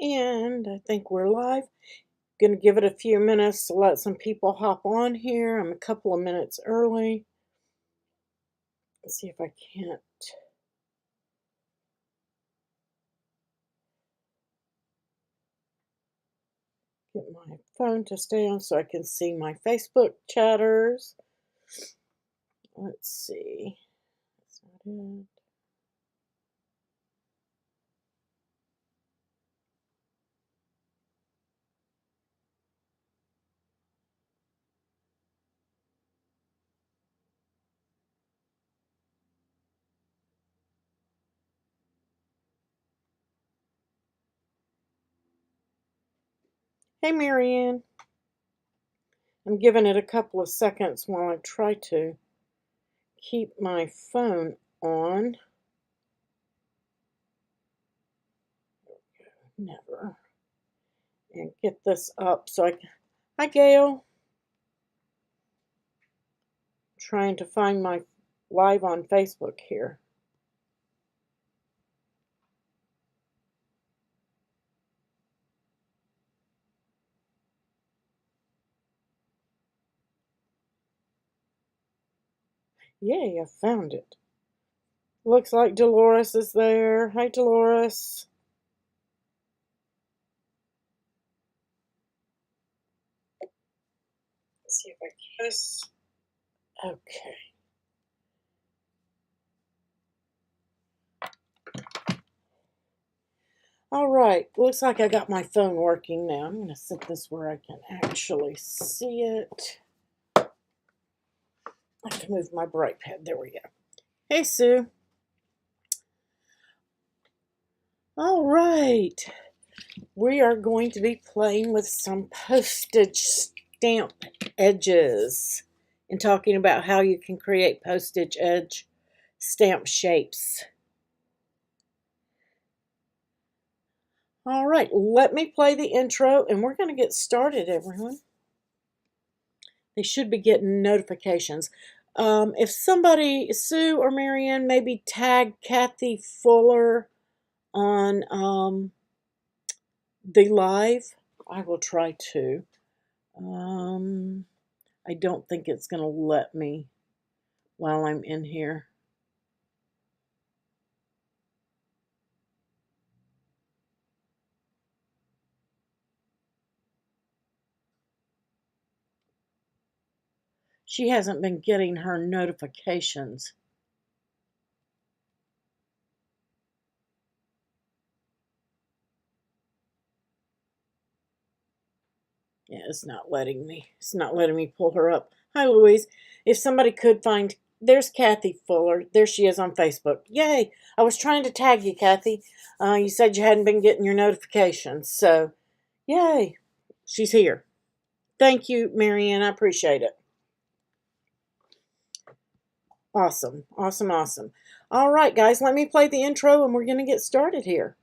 And I think we're live. Gonna give it a few minutes to let some people hop on here. I'm a couple of minutes early. Let's see if I can't get my phone to stay on so I can see my Facebook chatters. Let's see. That's not it. Hey, Marianne. I'm giving it a couple of seconds while I try to keep my phone on. Never. And get this up so I can. Hi, Gail. I'm trying to find my live on Facebook here. Yay, I found it. Looks like Dolores is there. Hi, Dolores. Let's see if I can. This. Okay. All right. Looks like I got my phone working now. I'm going to set this where I can actually see it. I have to move my bright pad. There we go. Hey, Sue. All right. We are going to be playing with some postage stamp edges and talking about how you can create postage edge stamp shapes. All right, let me play the intro and we're going to get started, everyone. They should be getting notifications. If somebody, Sue or Marianne, maybe tag Kathy Fuller on the live, I will try to. I don't think it's going to let me while I'm in here. She hasn't been getting her notifications. Yeah, it's not letting me. It's not letting me pull her up. Hi, Louise. If somebody could find... There's Kathy Fuller. There she is on Facebook. Yay! I was trying to tag you, Kathy. You said you hadn't been getting your notifications. So, yay. She's here. Thank you, Marianne. I appreciate it. Awesome. Awesome, awesome. All right, guys. Let me play the intro and we're going to get started here.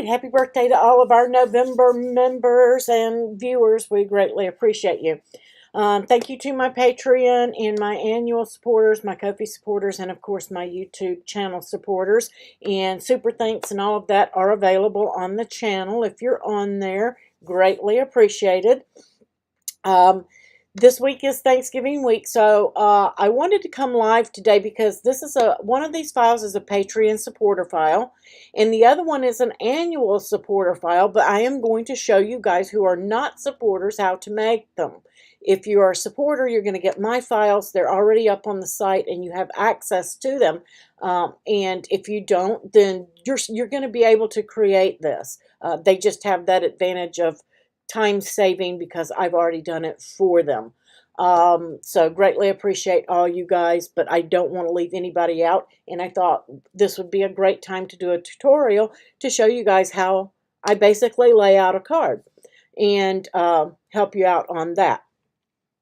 Happy birthday to all of our November members and viewers. We greatly appreciate you. Thank you to my Patreon and my annual supporters, my Ko-fi supporters, and of course my YouTube channel supporters. And super thanks and all of that are available on the channel. If you're on there, greatly appreciated. This week is Thanksgiving week, so I wanted to come live today because this is one of these files is a Patreon supporter file, and the other one is an annual supporter file, but I am going to show you guys who are not supporters how to make them. If you are a supporter, you're going to get my files. They're already up on the site, and you have access to them. And if you don't, then you're going to be able to create this. They just have that advantage of time saving because I've already done it for them. So greatly appreciate all you guys, but I don't want to leave anybody out. And I thought this would be a great time to do a tutorial to show you guys how I basically lay out a card and help you out on that.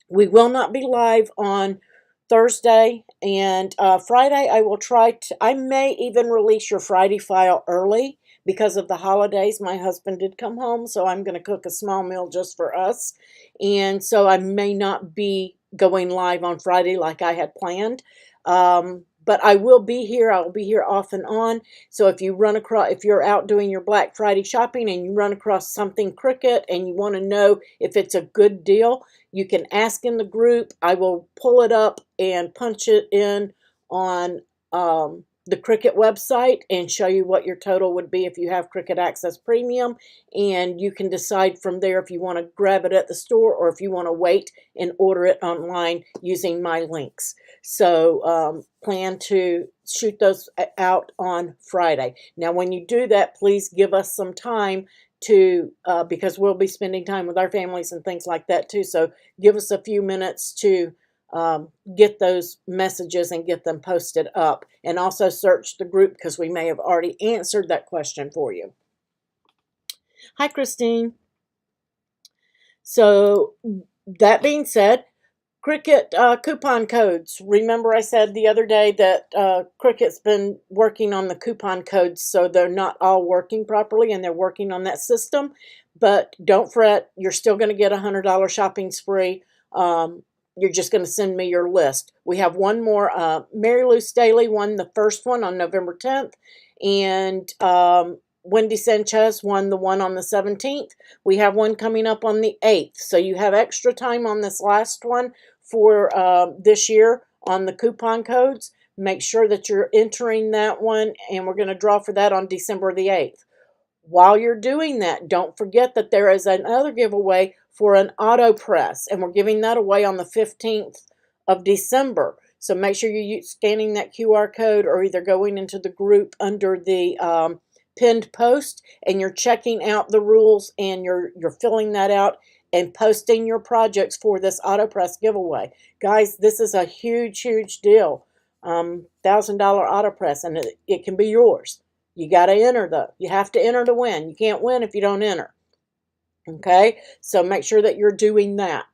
We will not be live on Thursday and Friday. I will try to, I may even release your Friday file early because of the holidays. My husband did come home, so I'm going to cook a small meal just for us. And so I may not be going live on Friday like I had planned. But I will be here. I'll be here off and on. So if you run across, if you're out doing your Black Friday shopping and you run across something Cricut and you want to know if it's a good deal, you can ask in the group. I will pull it up and punch it in on the Cricut website and show you what your total would be if you have Cricut Access Premium. And you can decide from there if you want to grab it at the store or if you want to wait and order it online using my links. So plan to shoot those out on Friday. Now, when you do that, please give us some time to, because we'll be spending time with our families and things like that too. So give us a few minutes to get those messages and get them posted up. And also search the group because we may have already answered that question for you. Hi, Christine. So that being said, Cricut coupon codes. Remember I said the other day that Cricut's been working on the coupon codes, so they're not all working properly, and they're working on that system. But don't fret, you're still going to get a $100 shopping spree. You're just going to send me your list. We have one more. Mary Lou Staley won the first one on November 10th, and Wendy Sanchez won the one on the 17th. We have one coming up on the 8th. So you have extra time on this last one for this year on the coupon codes. Make sure that you're entering that one, and we're going to draw for that on December the 8th. While you're doing that, don't forget that there is another giveaway for an auto press, and we're giving that away on the 15th of December. So make sure you're scanning that QR code or either going into the group under the pinned post and you're checking out the rules and you're filling that out and posting your projects for this auto press giveaway. Guys, this is a huge deal. $1,000 auto press, and it can be yours. You got to enter though. You have to enter to win. You can't win if you don't enter. Okay, so make sure that you're doing that.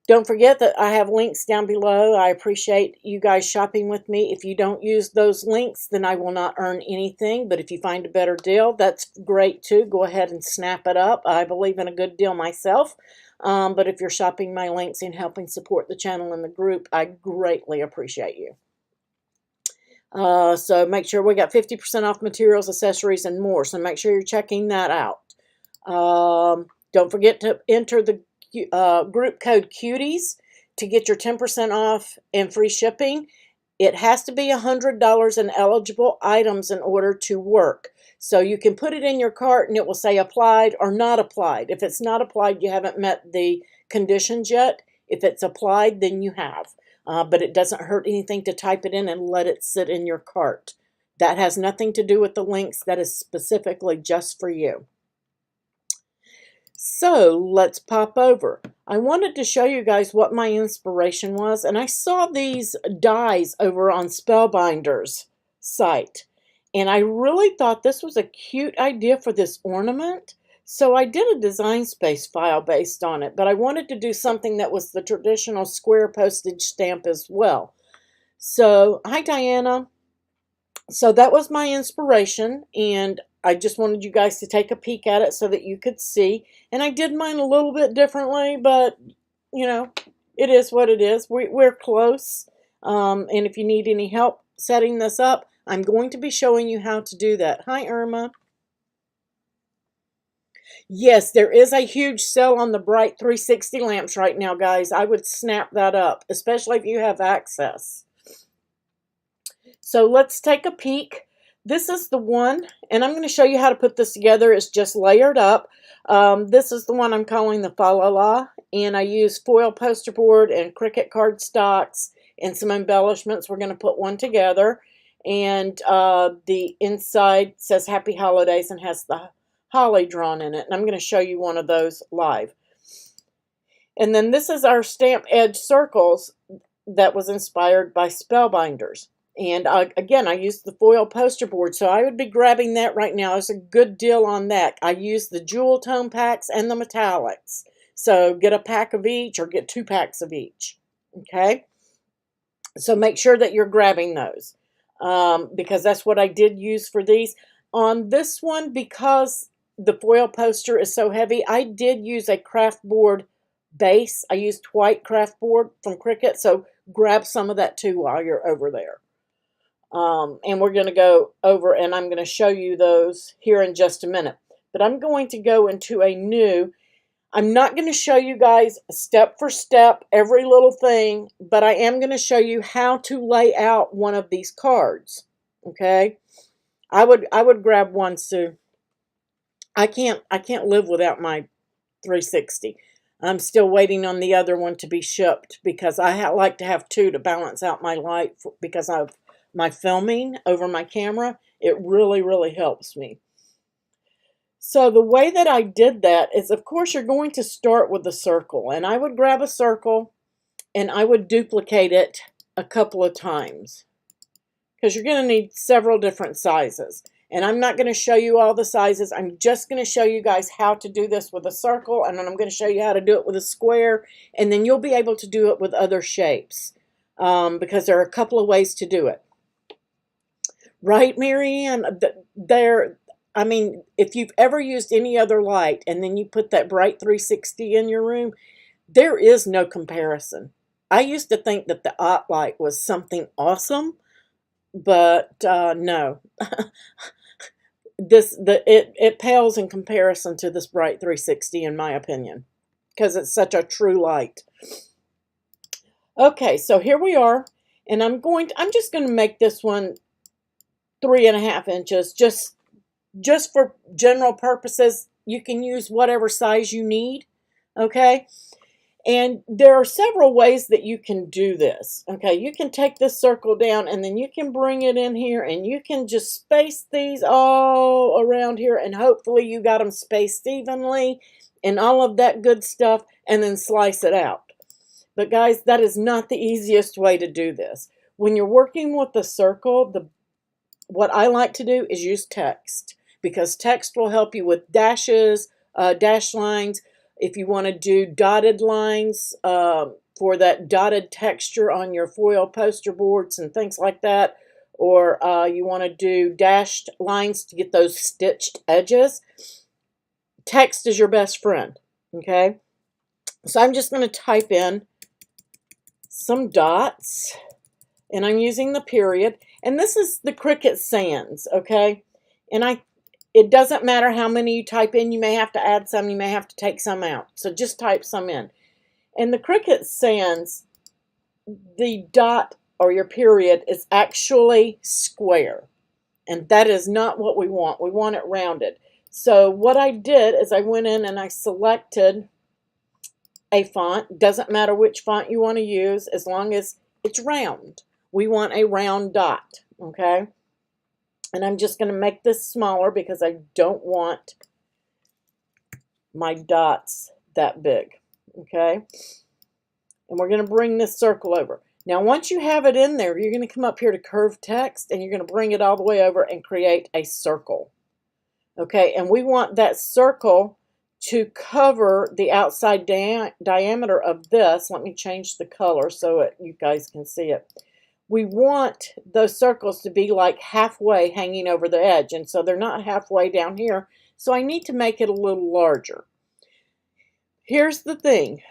Don't forget that I have links down below. I appreciate you guys shopping with me. If you don't use those links, then I will not earn anything. But if you find a better deal, that's great too. Go ahead and snap it up. I believe in a good deal myself. But if you're shopping my links and helping support the channel and the group, I greatly appreciate you. So make sure we got 50% off materials, accessories, and more. So make sure you're checking that out. Don't forget to enter the group code CUTIES to get your 10% off and free shipping. It has to be $100 in eligible items in order to work. So you can put it in your cart and it will say applied or not applied. If it's not applied, you haven't met the conditions yet. If it's applied, then you have. But it doesn't hurt anything to type it in and let it sit in your cart. That has nothing to do with the links. That is specifically just for you. So let's pop over. I wanted to show you guys what my inspiration was, and I saw these dies over on Spellbinder's site, and I really thought this was a cute idea for this ornament. So I did a Designspace file based on it, but I wanted to do something that was the traditional square postage stamp as well. So, hi Diana. So that was my inspiration, and I just wanted you guys to take a peek at it so that you could see. And I did mine a little bit differently, but, you know, it is what it is. We're close. And if you need any help setting this up, I'm going to be showing you how to do that. Hi, Irma. Yes, there is a huge sale on the Bright 360 lamps right now, guys. I would snap that up, especially if you have access. So let's take a peek. This is the one, and I'm going to show you how to put this together. It's just layered up. This is the one I'm calling the Fa La La, and I use foil poster board and Cricut cardstocks and some embellishments. We're going to put one together, and the inside says Happy Holidays and has the holly drawn in it, and I'm going to show you one of those live. And then this is our stamp edge circles that was inspired by spellbinders. And again, I used the foil poster board, so I would be grabbing that right now. It's a good deal on that. I used the jewel tone packs and the metallics. So get a pack of each or get 2 packs of each. Okay? So make sure that you're grabbing those because that's what I did use for these. On this one, because the foil poster is so heavy, I did use a craft board base. I used white craft board from Cricut, so grab some of that too while you're over there. And we're going to go over and I'm going to show you those here in just a minute. But I'm going to go into a new, I'm not going to show you guys step for step every little thing, but I am going to show you how to lay out one of these cards. Okay? I would grab one, Sue. I can't live without my 360. I'm still waiting on the other one to be shipped because I like to have 2 to balance out my light because of my filming over my camera. It really, really helps me. So the way that I did that is, of course, you're going to start with a circle. And I would grab a circle and I would duplicate it a couple of times because you're going to need several different sizes. And I'm not going to show you all the sizes. I'm just going to show you guys how to do this with a circle. And then I'm going to show you how to do it with a square. And then you'll be able to do it with other shapes because there are a couple of ways to do it. Right, Marianne? I mean, if you've ever used any other light and then you put that bright 360 in your room, there is no comparison. I used to think that the Ott light was something awesome, but no. It pales in comparison to this bright 360 in my opinion, because it's such a true light. Okay, so here we are, and I'm just going to make this one 3.5 inches, just for general purposes. You can use whatever size you need, okay? And there are several ways that you can do this, okay? You can take this circle down and then you can bring it in here and you can just space these all around here and hopefully you got them spaced evenly and all of that good stuff and then slice it out. But guys, that is not the easiest way to do this. When you're working with the circle, what I like to do is use text because text will help you with dashes, dash lines. If you want to do dotted lines for that dotted texture on your foil poster boards and things like that, or you want to do dashed lines to get those stitched edges, text is your best friend, okay? So I'm just going to type in some dots, and I'm using the period, and this is the Cricut Sans, okay? And it doesn't matter how many you type in. You may have to add some. You may have to take some out. So just type some in. And the Cricut Sans, the dot or your period is actually square. And that is not what we want. We want it rounded. So what I did is I went in and I selected a font. Doesn't matter which font you want to use as long as it's round. We want a round dot, okay? And I'm just going to make this smaller because I don't want my dots that big, okay? And we're going to bring this circle over. Now, once you have it in there, you're going to come up here to curve text, and you're going to bring it all the way over and create a circle, okay? And we want that circle to cover the outside diameter of this. Let me change the color so you guys can see it. We want those circles to be like halfway hanging over the edge, and so they're not halfway down here, so I need to make it a little larger. Here's the thing.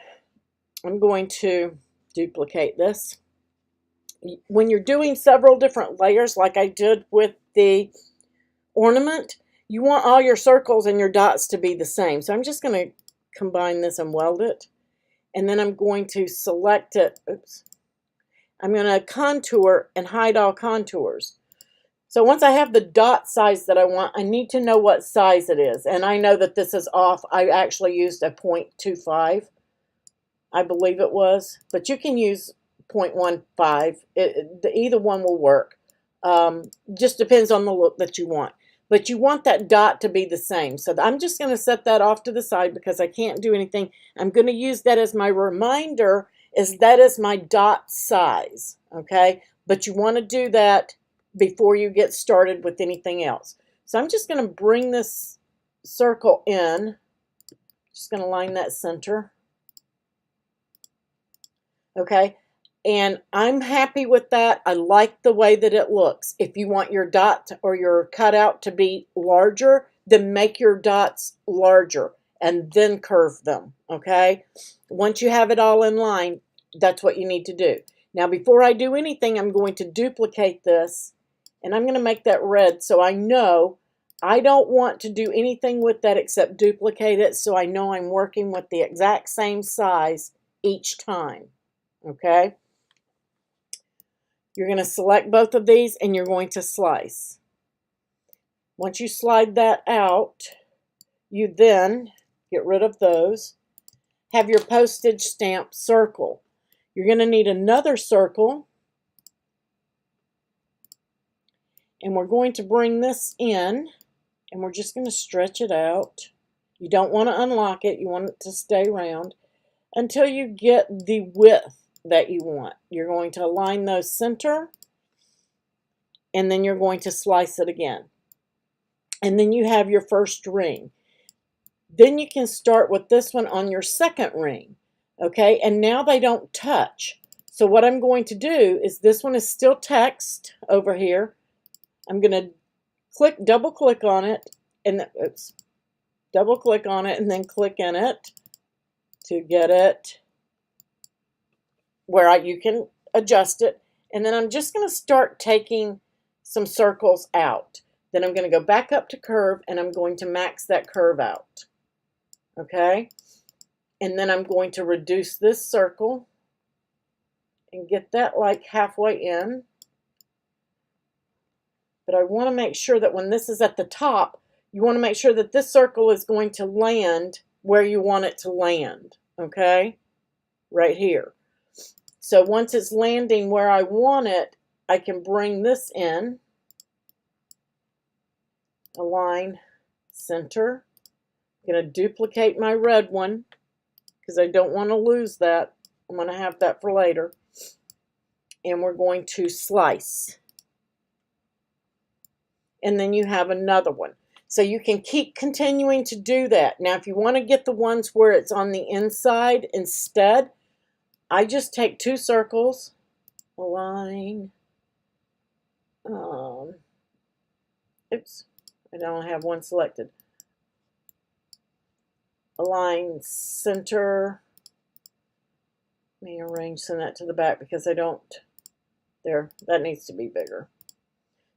I'm going to duplicate this. When you're doing several different layers like I did with the ornament, you want all your circles and your dots to be the same. So I'm just going to combine this and weld it, and then I'm going to select it. Oops. I'm going to contour and hide all contours. So once I have the dot size that I want, I need to know what size it is. And I know that this is off. I actually used a 0.25, I believe it was. But you can use 0.15. Either one will work. Just depends on the look that you want. but you want that dot to be the same. So I'm just going to set that off to the side because I can't do anything. I'm going to use that as my reminder, is that is my dot size, okay? But you want to do that before you get started with anything else. So I'm just going to bring this circle in. Just going to line that center. Okay, and I'm happy with that. I like the way that it looks. If you want your dot or your cutout to be larger, then make your dots larger and then curve them, okay? Once you have it all in line, that's what you need to do. Now, before I do anything, I'm going to duplicate this, and I'm going to make that red so I know I don't want to do anything with that except duplicate it so I know I'm working with the exact same size each time. Okay, you're going to select both of these and you're going to slice. Once you slide that out, you then get rid of those. Have your postage stamp circle. You're going to need another circle, and we're going to bring this in, and we're just going to stretch it out. You don't want to unlock it. You want it to stay round until you get the width that you want. You're going to align those center, and then you're going to slice it again. And then you have your first ring. Then you can start with this one on your second ring. Okay, and now they don't touch. So what I'm going to do is, this one is still text over here. I'm going to double click on it, and double click on it and then click in it to get it where you can adjust it. And then I'm just going to start taking some circles out. Then I'm going to go back up to curve, and I'm going to max that curve out. Okay? And then I'm going to reduce this circle and get that like halfway in. But I want to make sure that when this is at the top, you want to make sure that this circle is going to land where you want it to land. Okay? Right here. So once it's landing where I want it, I can bring this in, align, center. I'm going to duplicate my red one because I don't want to lose that. I'm going to have that for later. And we're going to slice. And then you have another one. So you can keep continuing to do that. Now, if you want to get the ones where it's on the inside instead, I just take two circles, align, oops, I don't have one selected. Align, center. Let me arrange, send that to the back because I don't, there, that needs to be bigger.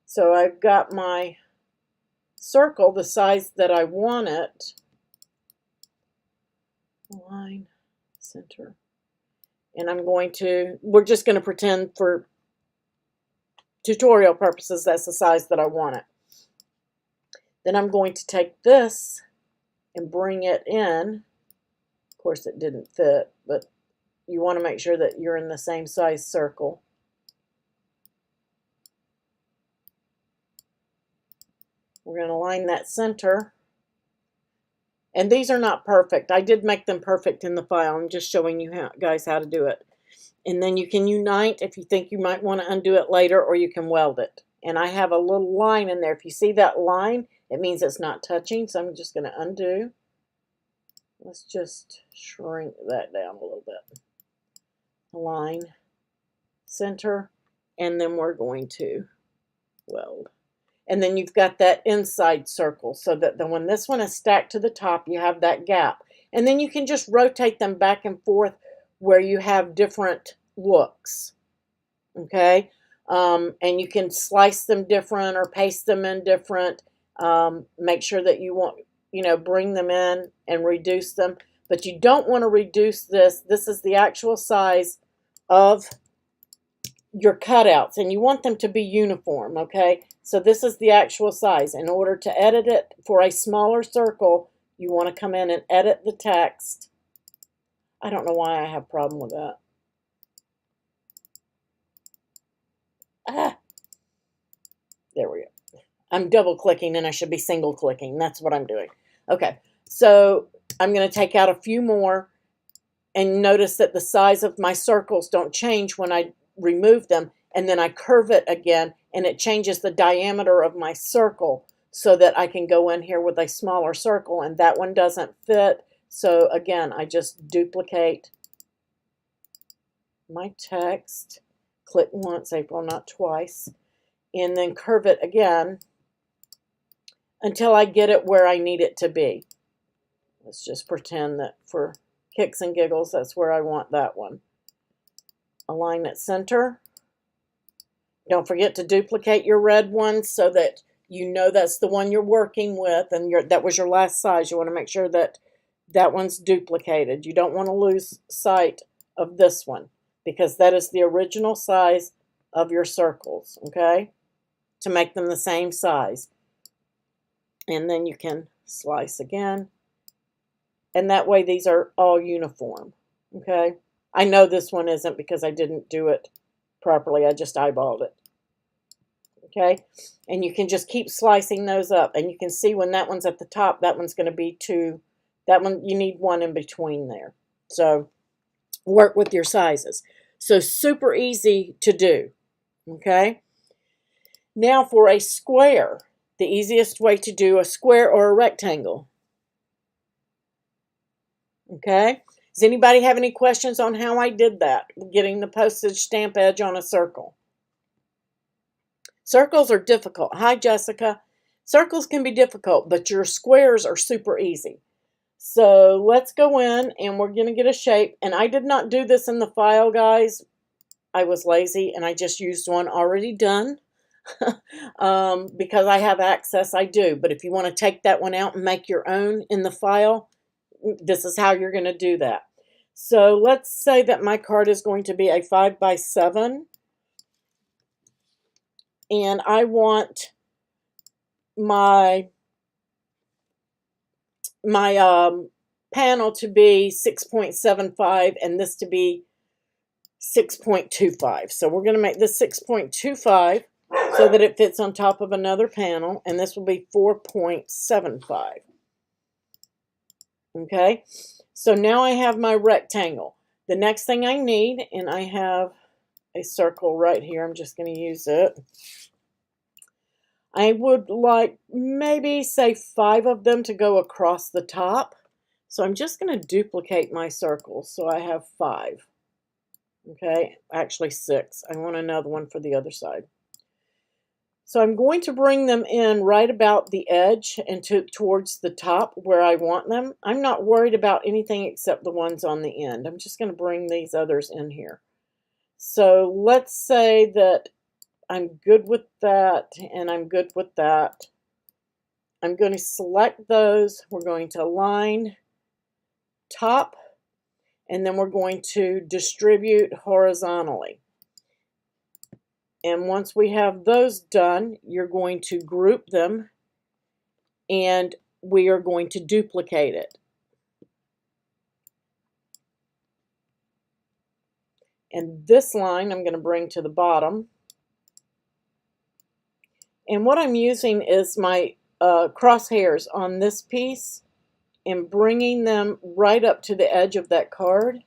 So I've got my circle the size that I want it. Align, center. And I'm going to, we're just going to pretend for tutorial purposes that's the size that I want it. Then I'm going to take this and bring it in. Of course it didn't fit, but you want to make sure that you're in the same size circle. We're going to line that center. And these are not perfect. I did make them perfect in the file. I'm just showing you guys how to do it. And then you can unite if you think you might want to undo it later, or you can weld it. And I have a little line in there. If you see that line, it means it's not touching. So I'm just going to undo. Let's just shrink that down a little bit. Align, center, and then we're going to weld. And then you've got that inside circle so that when this one is stacked to the top, you have that gap. And then you can just rotate them back and forth where you have different looks. Okay? And you can slice them different or paste them in different. Make sure that you want, bring them in and reduce them. But you don't want to reduce this. This is the actual size of your cutouts, and you want them to be uniform, okay? So this is the actual size. In order to edit it for a smaller circle, you want to come in and edit the text. I don't know why I have a problem with that. There we go. I'm double clicking and I should be single clicking. That's what I'm doing. Okay, so I'm going to take out a few more and notice that the size of my circles don't change when I remove them, and then I curve it again and it changes the diameter of my circle so that I can go in here with a smaller circle, and that one doesn't fit. So again, I just duplicate my text, click once, April, not twice, and then curve it again until I get it where I need it to be. Let's just pretend that for kicks and giggles, that's where I want that one. Align at center. Don't forget to duplicate your red one so that you know that's the one you're working with, and that was your last size. You want to make sure that that one's duplicated. You don't want to lose sight of this one because that is the original size of your circles, okay? To make them the same size. And then you can slice again. And that way these are all uniform, okay? I know this one isn't because I didn't do it properly. I just eyeballed it, okay? And you can just keep slicing those up. And you can see when that one's at the top, that one's going to be two. That one, you need one in between there. So work with your sizes. So super easy to do, okay? Now for a square, the easiest way to do a square or a rectangle. Okay? Does anybody have any questions on how I did that, getting the postage stamp edge on a circle? Circles are difficult. Hi, Jessica. Circles can be difficult, but your squares are super easy. So let's go in and we're going to get a shape. And I did not do this in the file, guys. I was lazy and I just used one already done. Because I have access, I do. But if you want to take that one out and make your own in the file, this is how you're going to do that. So let's say that my card is going to be a 5x7. And I want my panel to be 6.75 and this to be 6.25. So we're going to make this 6.25 so that it fits on top of another panel, and this will be 4.75. Okay, so now I have my rectangle. The next thing I need, and I have a circle right here, I'm just going to use it. I would like maybe say 5 of them to go across the top. So I'm just going to duplicate my circles. So I have 5. Okay, actually 6. I want another one for the other side. So I'm going to bring them in right about the edge and towards the top where I want them. I'm not worried about anything except the ones on the end. I'm just going to bring these others in here. So let's say that I'm good with that and I'm good with that. I'm going to select those. We're going to align top, and then we're going to distribute horizontally. And once we have those done, you're going to group them and we are going to duplicate it. And this line I'm going to bring to the bottom. And what I'm using is my crosshairs on this piece and bringing them right up to the edge of that card.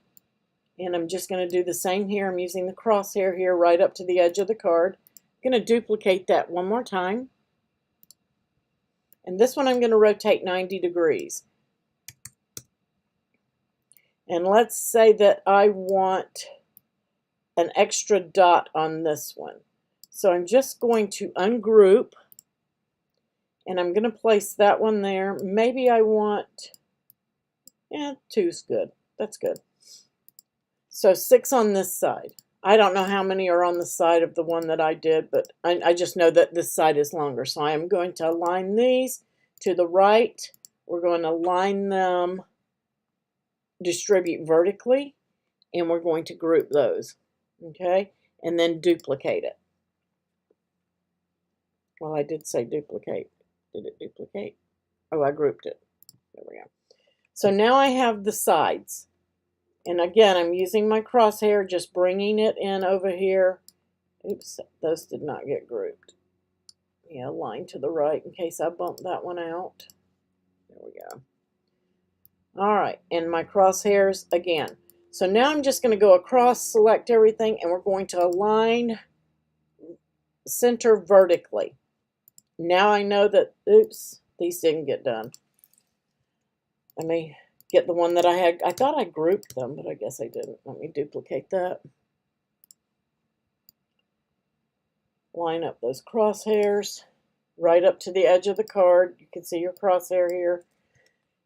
And I'm just going to do the same here. I'm using the crosshair here right up to the edge of the card. I'm going to duplicate that one more time. And this one I'm going to rotate 90 degrees. And let's say that I want an extra dot on this one. So I'm just going to ungroup. And I'm going to place that one there. Maybe I want, 2's good. That's good. So 6 on this side. I don't know how many are on the side of the one that I did, but I just know that this side is longer. So I am going to align these to the right. We're going to line them, distribute vertically, and we're going to group those. Okay? And then duplicate it. Well, I did say duplicate. Did it duplicate? Oh, I grouped it. There we go. So now I have the sides. And again, I'm using my crosshair, just bringing it in over here. Oops, those did not get grouped. Yeah, line to the right in case I bump that one out. There we go. All right, and my crosshairs again. So now I'm just going to go across, select everything, and we're going to align center vertically. Now I know that, oops, these didn't get done. Let me get the one that I had. I thought I grouped them, but I guess I didn't. Let me duplicate that. Line up those crosshairs right up to the edge of the card. You can see your crosshair here.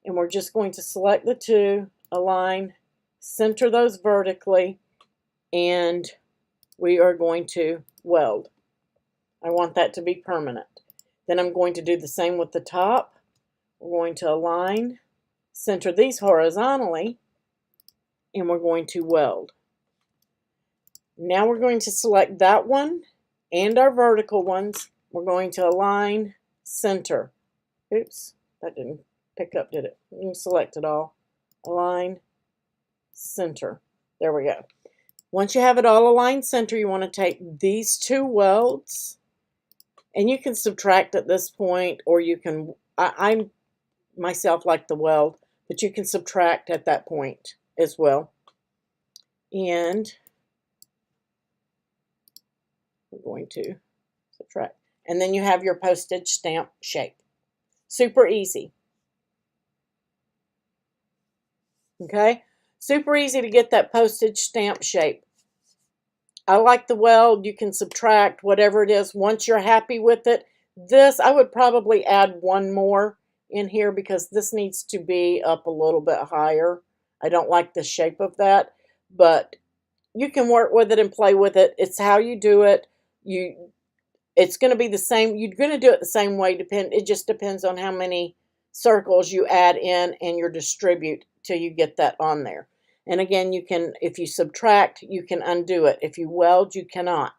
And we're just going to select the two, align, center those vertically, and we are going to weld. I want that to be permanent. Then I'm going to do the same with the top. We're going to align, center these horizontally, and we're going to weld. Now we're going to select that one and our vertical ones. We're going to align, center. Oops, that didn't pick up, did it? You can select it all. Align, center. There we go. Once you have it all aligned center, you want to take these two welds, and you can subtract at this point, or you can, I myself like the weld, but you can subtract at that point as well. And we're going to subtract. And then you have your postage stamp shape. Super easy. Okay? Super easy to get that postage stamp shape. I like the weld. You can subtract whatever it is once you're happy with it. This, I would probably add one more in here because this needs to be up a little bit higher. I don't like the shape of that, but you can work with it and play with it. It's how you do it. It's going to be the same. You're going to do it the same way. It just depends on how many circles you add in and you distribute till you get that on there. And again, you can, if you subtract, you can undo it. If you weld, you cannot.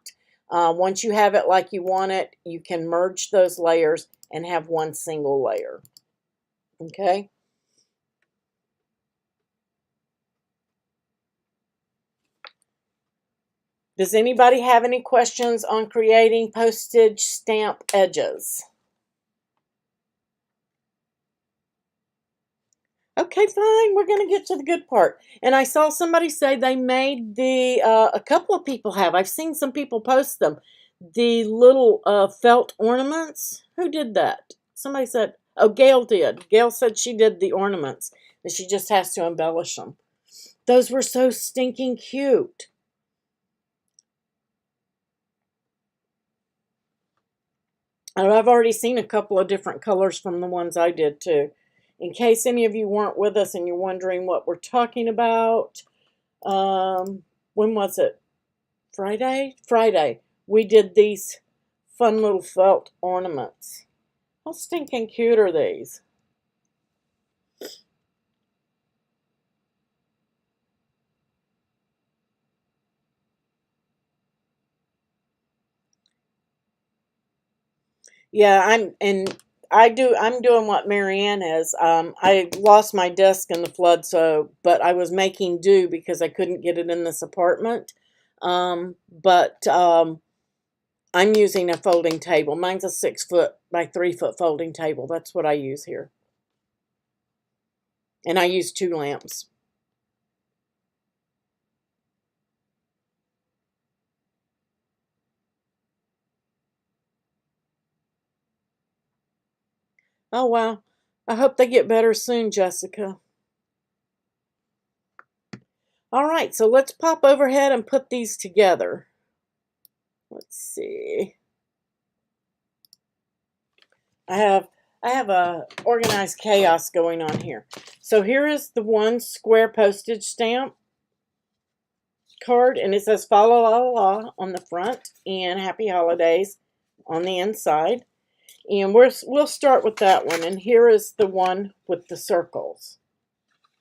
Once you have it like you want it, you can merge those layers and have one single layer. Okay? Does anybody have any questions on creating postage stamp edges? Okay, fine. We're going to get to the good part. And I saw somebody say they made the, a couple of people have. I've seen some people post them. The little felt ornaments. Who did that? Somebody said, oh, Gail did. Gail said she did the ornaments. And she just has to embellish them. Those were so stinking cute. And I've already seen a couple of different colors from the ones I did too. In case any of you weren't with us and you're wondering what we're talking about, when was it? Friday? Friday. We did these fun little felt ornaments. How stinking cute are these? Yeah, I'm doing what Marianne is. I lost my desk in the flood, but I was making do because I couldn't get it in this apartment. I'm using a folding table. Mine's a 6-foot by 3-foot folding table. That's what I use here. And I use 2 lamps. Oh, wow. I hope they get better soon, Jessica. All right, so let's pop overhead and put these together. Let's see. I have a organized chaos going on here. So here is the one square postage stamp card, and it says "Fa la la la" on the front and "Happy Holidays" on the inside. And we'll start with that one. And here is the one with the circles.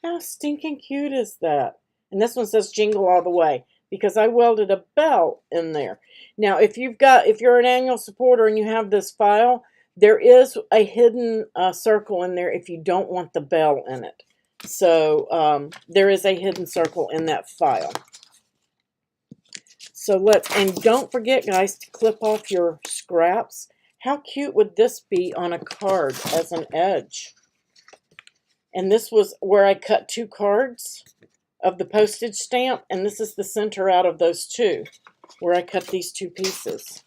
How stinking cute is that? And this one says "Jingle All the Way" because I welded a bell in there. Now, if you're an annual supporter and you have this file, there is a hidden circle in there if you don't want the bell in it. So there is a hidden circle in that file. So and don't forget, guys, to clip off your scraps. How cute would this be on a card as an edge? And this was where I cut 2 cards of the postage stamp, and this is the center out of those 2, where I cut these 2 pieces.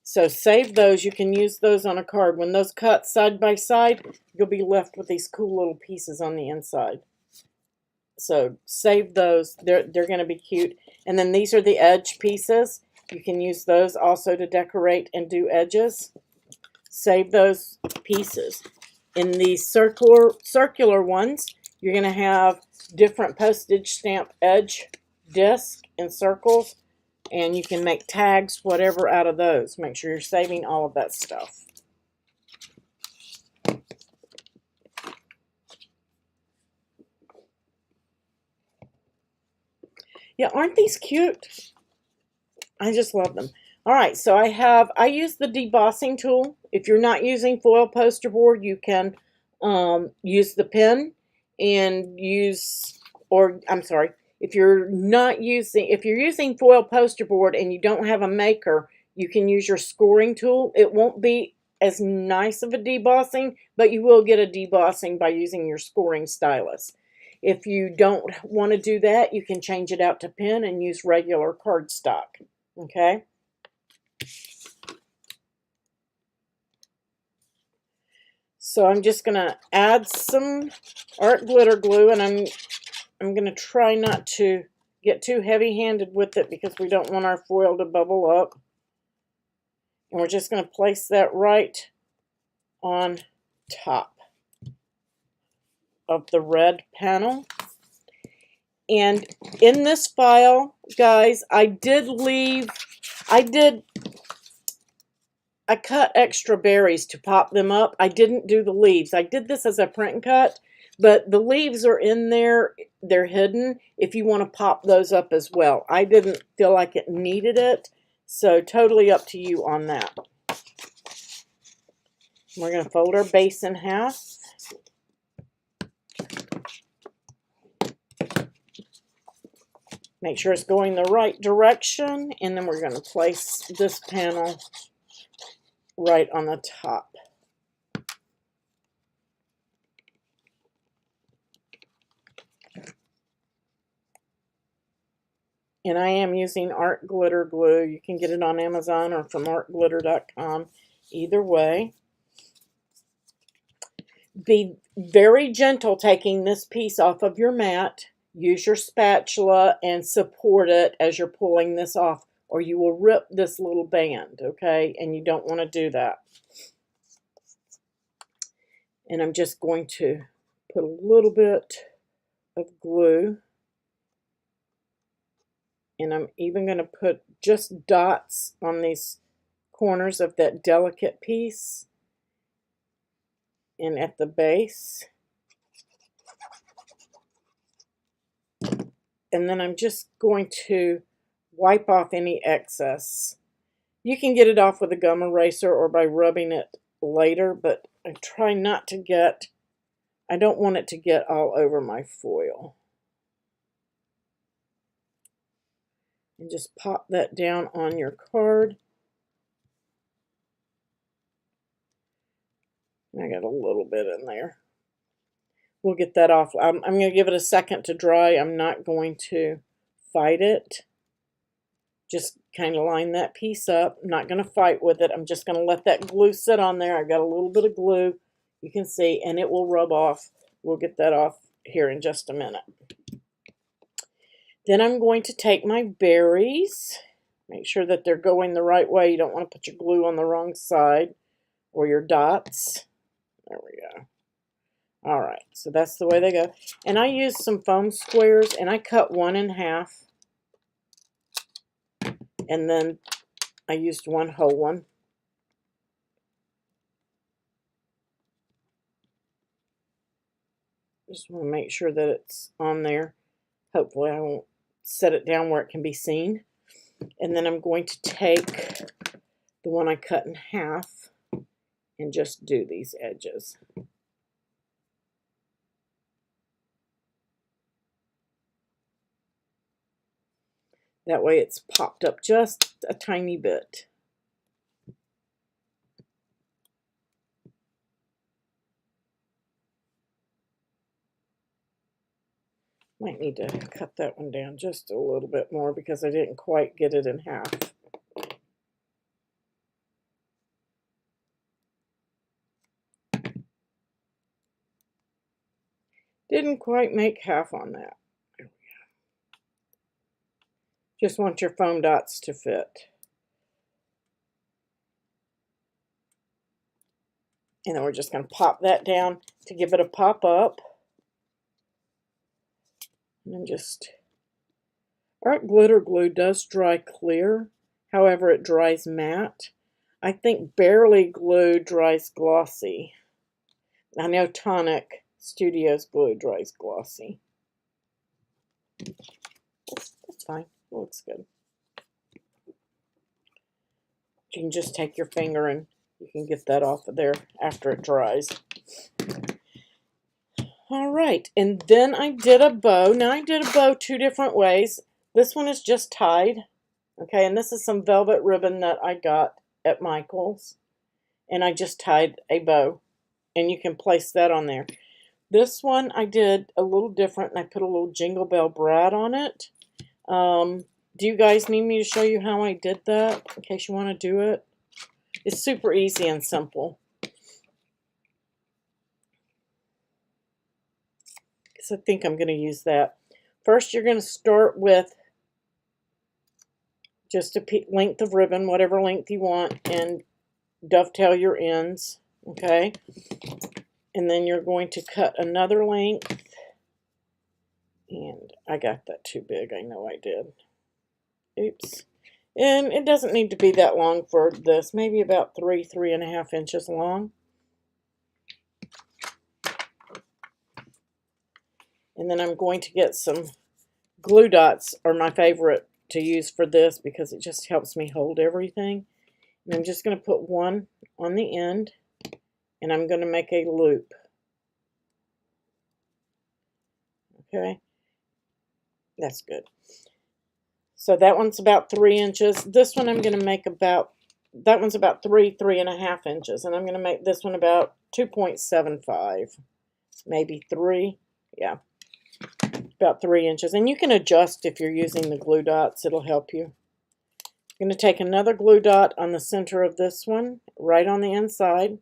So save those. You can use those on a card. When those cut side by side, you'll be left with these cool little pieces on the inside. So save those. They're going to be cute. And then these are the edge pieces. You can use those also to decorate and do edges. Save those pieces. In these circular ones, you're going to have different postage stamp edge discs and circles. And you can make tags, whatever, out of those. Make sure you're saving all of that stuff. Yeah, aren't these cute? I just love them. All right, so I use the debossing tool. If you're not using foil poster board, you can use the pen and use, or I'm sorry, if you're using foil poster board and you don't have a maker, you can use your scoring tool. It won't be as nice of a debossing, but you will get a debossing by using your scoring stylus. If you don't want to do that, you can change it out to pen and use regular cardstock. Okay? So I'm just going to add some art glitter glue, and I'm going to try not to get too heavy-handed with it because we don't want our foil to bubble up. And we're just going to place that right on top of the red panel. And in this file, guys, I cut extra berries to pop them up. I didn't do the leaves. I did this as a print and cut, but the leaves are in there. They're hidden if you want to pop those up as well. I didn't feel like it needed it, so totally up to you on that. We're going to fold our base in half. Make sure it's going the right direction, and then we're going to place this panel right on the top. And I am using art glitter glue. You can get it on Amazon or from artglitter.com. Either way. Be very gentle taking this piece off of your mat. Use your spatula and support it as you're pulling this off, or you will rip this little band, okay? And you don't want to do that. And I'm just going to put a little bit of glue. And I'm even going to put just dots on these corners of that delicate piece and at the base. And then I'm just going to wipe off any excess. You can get it off with a gum eraser or by rubbing it later, but I try not to get, I don't want it to get all over my foil. And just pop that down on your card. I got a little bit in there. We'll get that off. I'm going to give it a second to dry. I'm not going to fight it. Just kind of line that piece up. I'm not going to fight with it. I'm just going to let that glue sit on there. I've got a little bit of glue, you can see, and it will rub off. We'll get that off here in just a minute. Then I'm going to take my berries. Make sure that they're going the right way. You don't want to put your glue on the wrong side or your dots. There we go. All right, so that's the way they go. And I used some foam squares, and I cut one in half. And then I used one whole one. Just want to make sure that it's on there. Hopefully I won't set it down where it can be seen. And then I'm going to take the one I cut in half and just do these edges. That way it's popped up just a tiny bit. Might need to cut that one down just a little bit more because I didn't quite get it in half. Didn't quite make half on that. There we go. Just want your foam dots to fit. And then we're just going to pop that down to give it a pop up. And then just, art glitter glue does dry clear. However, it dries matte. I think Barely glue dries glossy. I know Tonic Studios glue dries glossy. That's fine. It looks good. You can just take your finger and you can get that off of there after it dries. All right, and then I did a bow. Now I did a bow two different ways. This one is just tied. Okay, and this is some velvet ribbon that I got at Michael's. And I just tied a bow. And you can place that on there. This one I did a little different, and I put a little Jingle Bell Brad on it. Do you guys need me to show you how I did that, in case you want to do it? It's super easy and simple. Because I think I'm going to use that. First, you're going to start with just a length of ribbon, whatever length you want, and dovetail your ends, okay? And then you're going to cut another length. And I got that too big. I know I did. Oops. And it doesn't need to be that long for this. Maybe about 3.5 inches long. And then I'm going to get some glue dots, are my favorite to use for this because it just helps me hold everything. And I'm just going to put one on the end. And I'm going to make a loop. Okay. That's good. So that one's about 3 inches. This one I'm going to make about, that one's about 3.5 inches. And I'm going to make this one about 2.75. Maybe 3. Yeah. About 3 inches. And you can adjust if you're using the glue dots. It'll help you. I'm going to take another glue dot on the center of this one, right on the inside.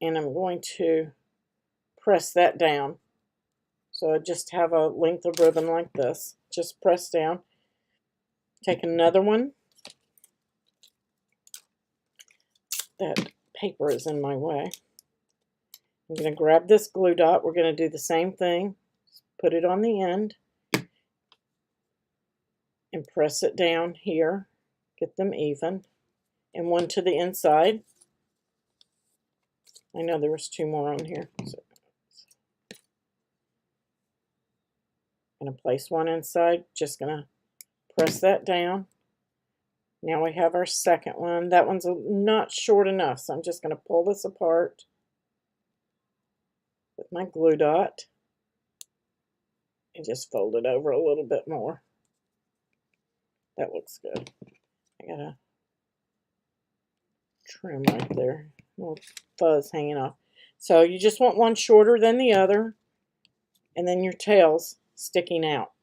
And I'm going to press that down. So I just have a length of ribbon like this. Just press down. Take another one. That paper is in my way. I'm going to grab this glue dot. We're going to do the same thing. Put it on the end. And press it down here. Get them even. And one to the inside. I know there was 2 more on here. So I'm going to place one inside. Just going to press that down. Now we have our second one. That one's not short enough, so I'm just going to pull this apart with my glue dot and just fold it over a little bit more. That looks good. I got to trim right there. A little fuzz hanging off. So you just want one shorter than the other, and then your tails sticking out.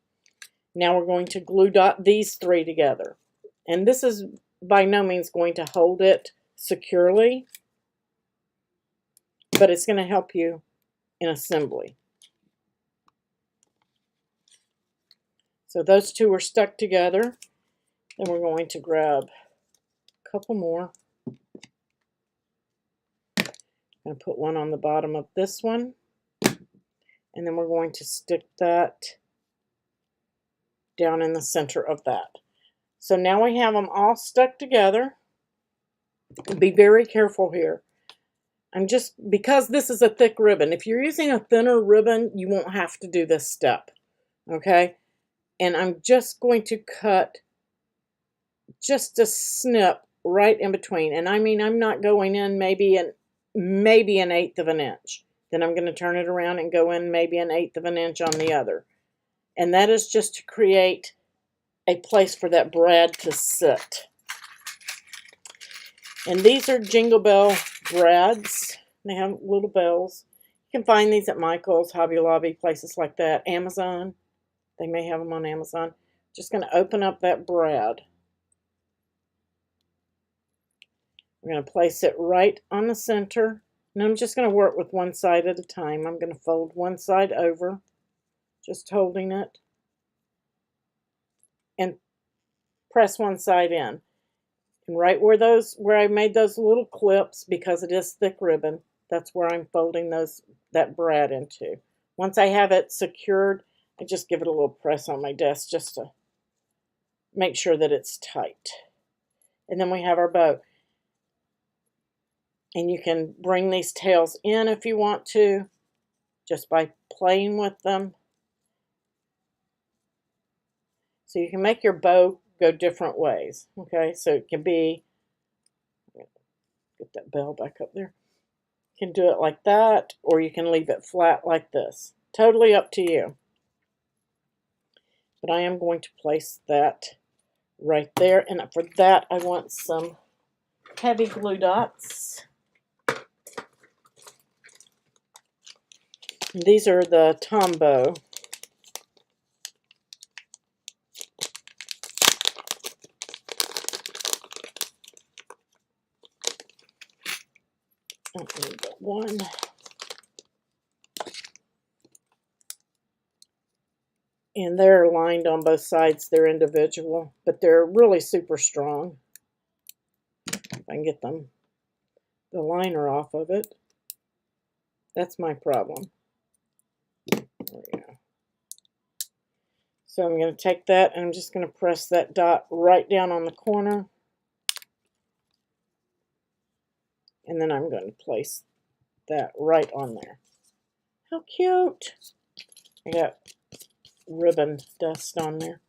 Now we're going to glue dot these 3 together. And this is by no means going to hold it securely, but it's going to help you in assembly. So those 2 are stuck together. Then we're going to grab a couple more. I'm going to put one on the bottom of this one. And then we're going to stick that down in the center of that. So now we have them all stuck together. Be very careful here. Because this is a thick ribbon. If you're using a thinner ribbon, you won't have to do this step. Okay? And I'm just going to cut just a snip right in between. And I mean, I'm not going in maybe an 1/8 of an inch. Then I'm going to turn it around and go in maybe an 1/8 of an inch on the other. And that is just to create a place for that brad to sit. And these are Jingle Bell brads. They have little bells. You can find these at Michael's, Hobby Lobby, places like that. Amazon. They may have them on Amazon. Just going to open up that brad. We're going to place it right on the center. And I'm just going to work with one side at a time. I'm going to fold one side over, just holding it, and press one side in. And right where I made those little clips, because it is thick ribbon, that's where I'm folding that brad into. Once I have it secured, I just give it a little press on my desk just to make sure that it's tight. And then we have our bow. And you can bring these tails in if you want to, just by playing with them. So you can make your bow go different ways. Okay, so it can be, get that bell back up there. You can do it like that, or you can leave it flat like this. Totally up to you. But I am going to place that right there. And for that, I want some heavy glue dots. These are the Tombow. Only got one. And they're lined on both sides. They're individual, but they're really super strong. If I can get the liner off of it. That's my problem. There we go. So I'm going to take that and I'm just going to press that dot right down on the corner. And then I'm going to place that right on there. How cute! I got ribbon dust on there.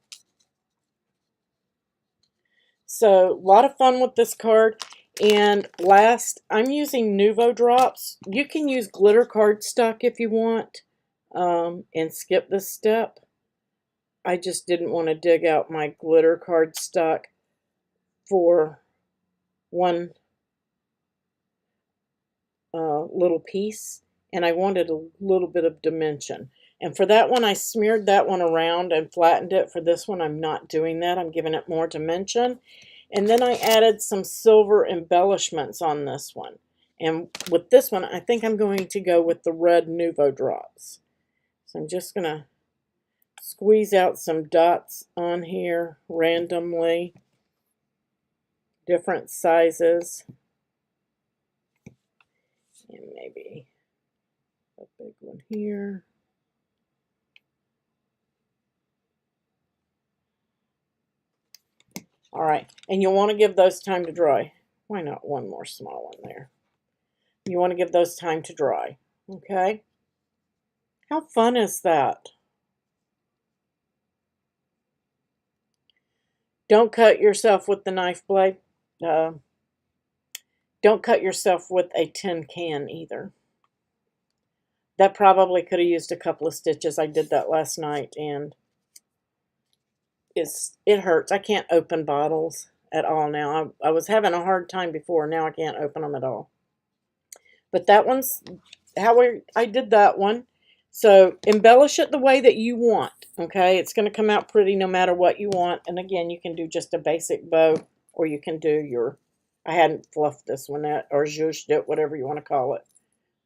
So, a lot of fun with this card. And last, I'm using Nuvo drops. You can use glitter cardstock if you want, and skip this step. I just didn't want to dig out my glitter cardstock for one little piece, and I wanted a little bit of dimension. And for that one, I smeared that one around and flattened it. For this one, I'm not doing that. I'm giving it more dimension. And then I added some silver embellishments on this one. And with this one, I think I'm going to go with the red Nuvo drops. So I'm just going to squeeze out some dots on here randomly, different sizes. And maybe a big one here. All right, and you'll want to give those time to dry. Why not one more small one there? You want to give those time to dry, okay? How fun is that? Don't cut yourself with the knife blade. Don't cut yourself with a tin can either. That probably could have used a couple of stitches. I did that last night, and it hurts. I can't open bottles at all now. I was having a hard time before. Now I can't open them at all. But that one's how I did that one. So embellish it the way that you want. Okay, it's going to come out pretty no matter what you want. And again, you can do just a basic bow, or you can do your, I hadn't fluffed this one out, or zhuzhed it, whatever you want to call it.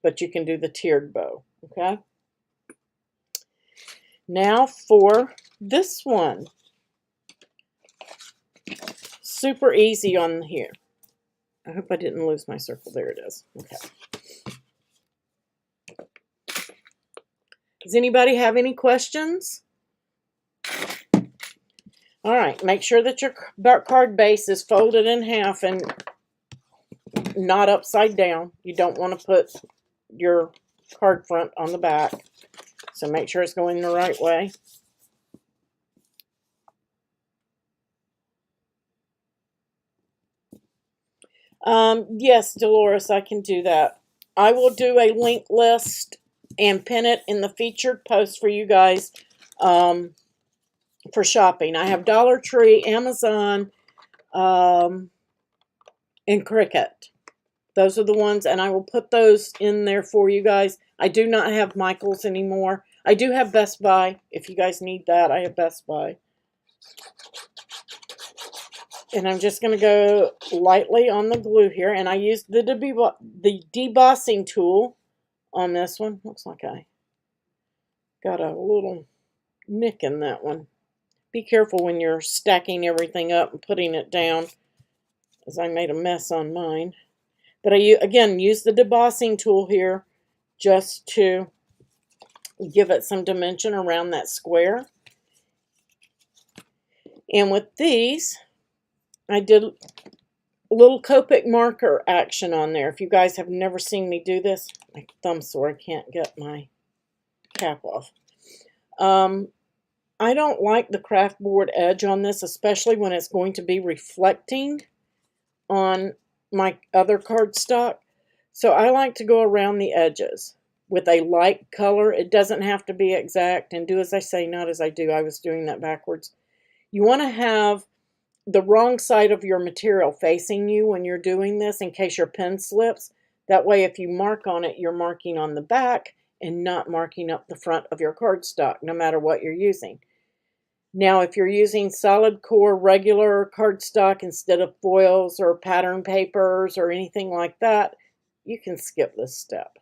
But you can do the tiered bow. Okay. Now for this one. Super easy on here. I hope I didn't lose my circle. There it is. Okay. Does anybody have any questions? All right. Make sure that your card base is folded in half and not upside down. You don't want to put your card front on the back. So make sure it's going the right way. Yes, Dolores, I can do that. I will do a link list and pin it in the featured post for you guys for shopping. I have Dollar Tree, Amazon, and Cricut. Those are the ones, and I will put those in there for you guys. I do not have Michael's anymore. I do have Best Buy. If you guys need that, I have Best Buy. And I'm just going to go lightly on the glue here. And I used the debossing tool on this one. Looks like I got a little nick in that one. Be careful when you're stacking everything up and putting it down, as I made a mess on mine. But I, again, use the debossing tool here just to give it some dimension around that square. And with these, I did a little Copic marker action on there. If you guys have never seen me do this, my thumb's sore, I can't get my cap off. I don't like the craft board edge on this, especially when it's going to be reflecting on my other cardstock. So I like to go around the edges with a light color. It doesn't have to be exact, and do as I say, not as I do. I was doing that backwards. You want to have the wrong side of your material facing you when you're doing this in case your pen slips. That way, if you mark on it, you're marking on the back and not marking up the front of your cardstock, no matter what you're using. Now, if you're using solid core regular cardstock instead of foils or pattern papers or anything like that, you can skip this step.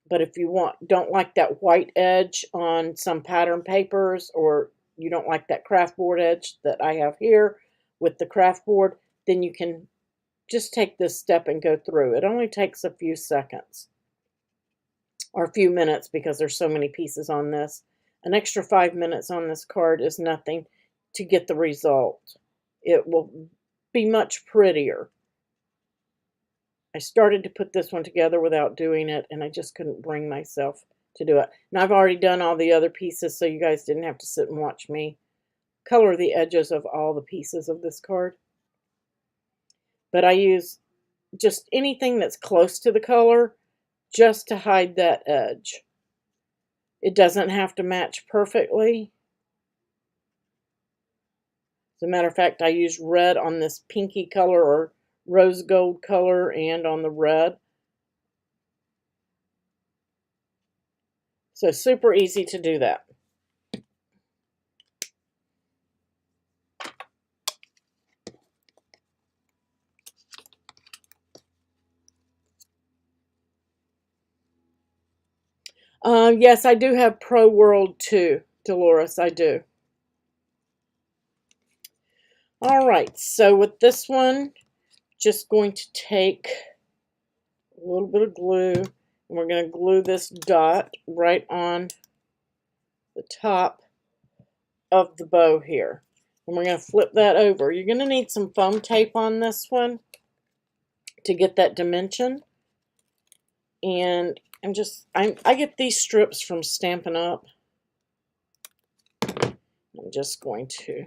But if you don't like that white edge on some pattern papers, or you don't like that craft board edge that I have here with the craft board, then you can just take this step and go through. It only takes a few seconds or a few minutes because there's so many pieces on this. An extra 5 minutes on this card is nothing to get the result. It will be much prettier. I started to put this one together without doing it, and I just couldn't bring myself to do it. And I've already done all the other pieces, so you guys didn't have to sit and watch me color the edges of all the pieces of this card. But I use just anything that's close to the color just to hide that edge. It doesn't have to match perfectly. As a matter of fact, I used red on this pinky color or rose gold color and on the red. So super easy to do that. Yes, I do have Pro World 2, Dolores, I do. All right, so with this one, just going to take a little bit of glue, and we're going to glue this dot right on the top of the bow here. And we're going to flip that over. You're going to need some foam tape on this one to get that dimension. And I get these strips from Stampin' Up. I'm just going to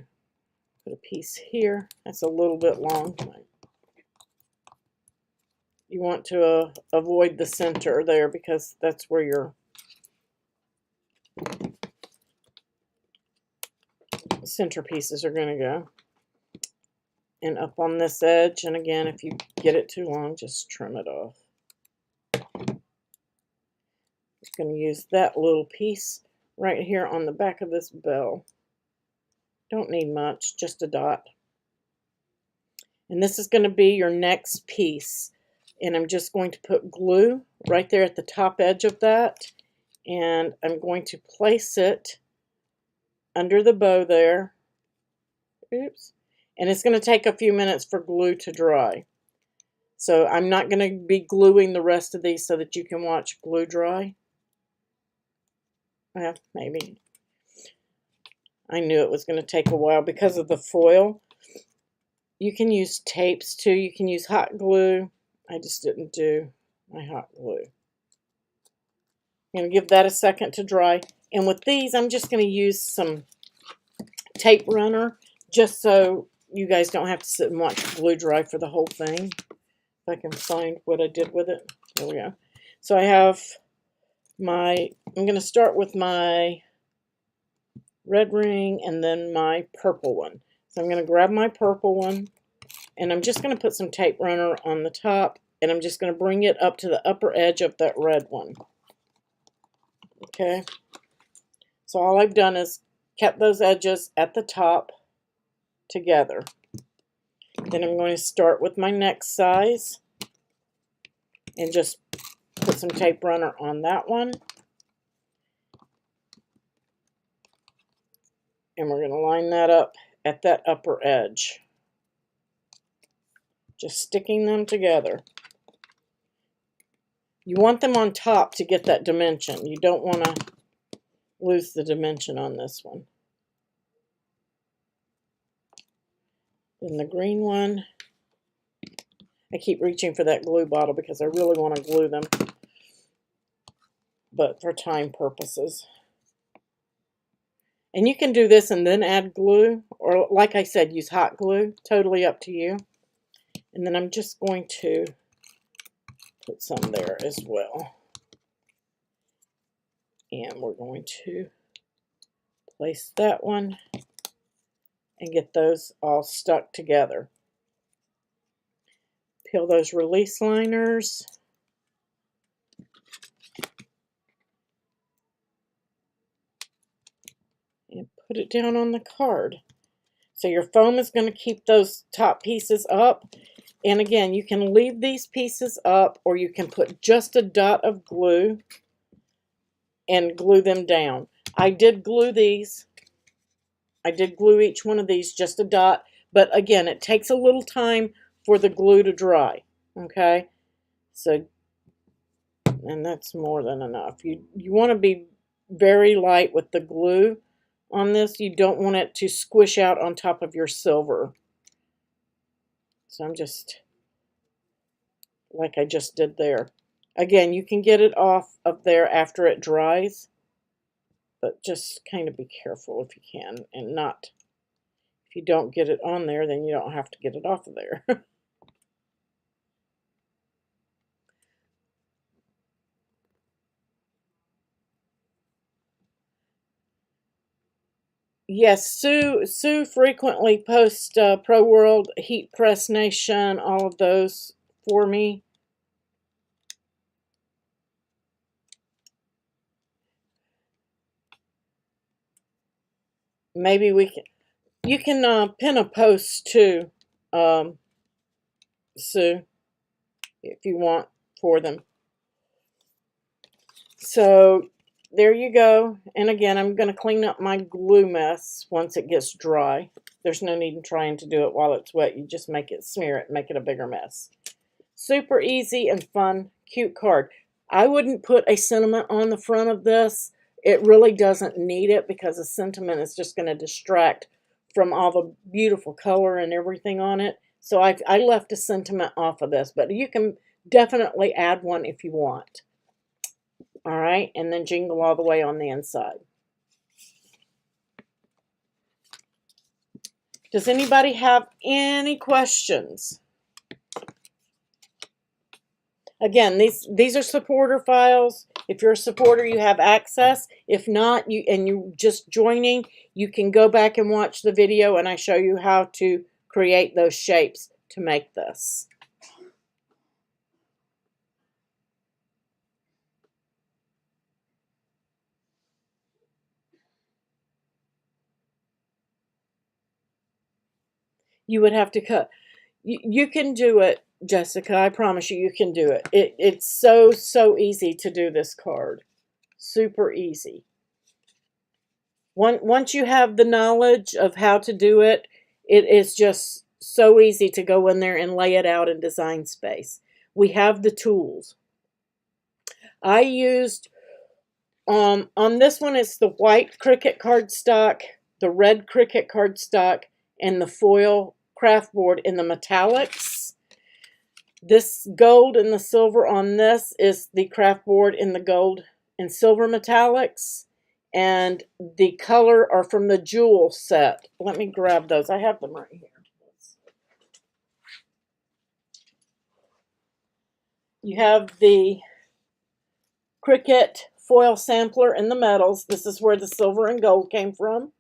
put a piece here. That's a little bit long. You want to avoid the center there because that's where your center pieces are going to go. And up on this edge, and again, if you get it too long, just trim it off. Just going to use that little piece right here on the back of this bell. Don't need much, just a dot. And this is going to be your next piece. And I'm just going to put glue right there at the top edge of that. And I'm going to place it under the bow there. Oops. And it's going to take a few minutes for glue to dry. So I'm not going to be gluing the rest of these so that you can watch glue dry. Well, maybe. I knew it was going to take a while because of the foil. You can use tapes too. You can use hot glue. I just didn't do my hot glue. I'm going to give that a second to dry. And with these, I'm just going to use some tape runner just so you guys don't have to sit and watch glue dry for the whole thing. If I can find what I did with it. There we go. So I have I'm going to start with my red ring and then my purple one. So I'm going to grab my purple one and I'm just going to put some tape runner on the top and I'm just going to bring it up to the upper edge of that red one. Okay, so all I've done is kept those edges at the top together. Then I'm going to start with my next size and just put some tape runner on that one. And we're going to line that up at that upper edge. Just sticking them together. You want them on top to get that dimension. You don't want to lose the dimension on this one. Then the green one, I keep reaching for that glue bottle because I really want to glue them, but for time purposes. And you can do this and then add glue, or like I said, use hot glue. Totally up to you. And then I'm just going to put some there as well. And we're going to place that one and get those all stuck together. Peel those release liners. And put it down on the card. So your foam is going to keep those top pieces up. And again, you can leave these pieces up, or you can put just a dot of glue and glue them down. I did glue these. I did glue each one of these just a dot. But again, it takes a little time for the glue to dry. Okay? So, and that's more than enough. You want to be very light with the glue on this. You don't want it to squish out on top of your silver. So I'm just, like I just did there. Again, you can get it off of there after it dries, but just kind of be careful if you can, and not, if you don't get it on there, then you don't have to get it off of there. Yes, Sue frequently posts Pro World, Heat Press Nation, all of those for me. Maybe we can, you can pin a post too, Sue, if you want, for them. So there you go. And again, I'm going to clean up my glue mess once it gets dry. There's no need in trying to do it while it's wet. You just make it, smear it, make it a bigger mess. Super easy and fun, cute card. I wouldn't put a sentiment on the front of this. It really doesn't need it, because a sentiment is just going to distract from all the beautiful color and everything on it. So I left a sentiment off of this, but you can definitely add one if you want. All right, and then jingle all the way on the inside. Does anybody have any questions? Again, these are supporter files. If you're a supporter, you have access. If not, you just joining, you can go back and watch the video, and I show you how to create those shapes to make this. You would have to cut. You can do it, Jessica. I promise you, you can do it. It's so easy to do this card. Super easy. Once you have the knowledge of how to do it, it is just so easy to go in there and lay it out in Designspace. We have the tools. I used, on this one, it's the white Cricut cardstock, the red Cricut cardstock, and the foil craft board in the metallics. This gold and the silver on this is the craft board in the gold and silver metallics. And the color are from the jewel set. Let me grab those. I have them right here. You have the Cricut foil sampler in the metals. This is where the silver and gold came from.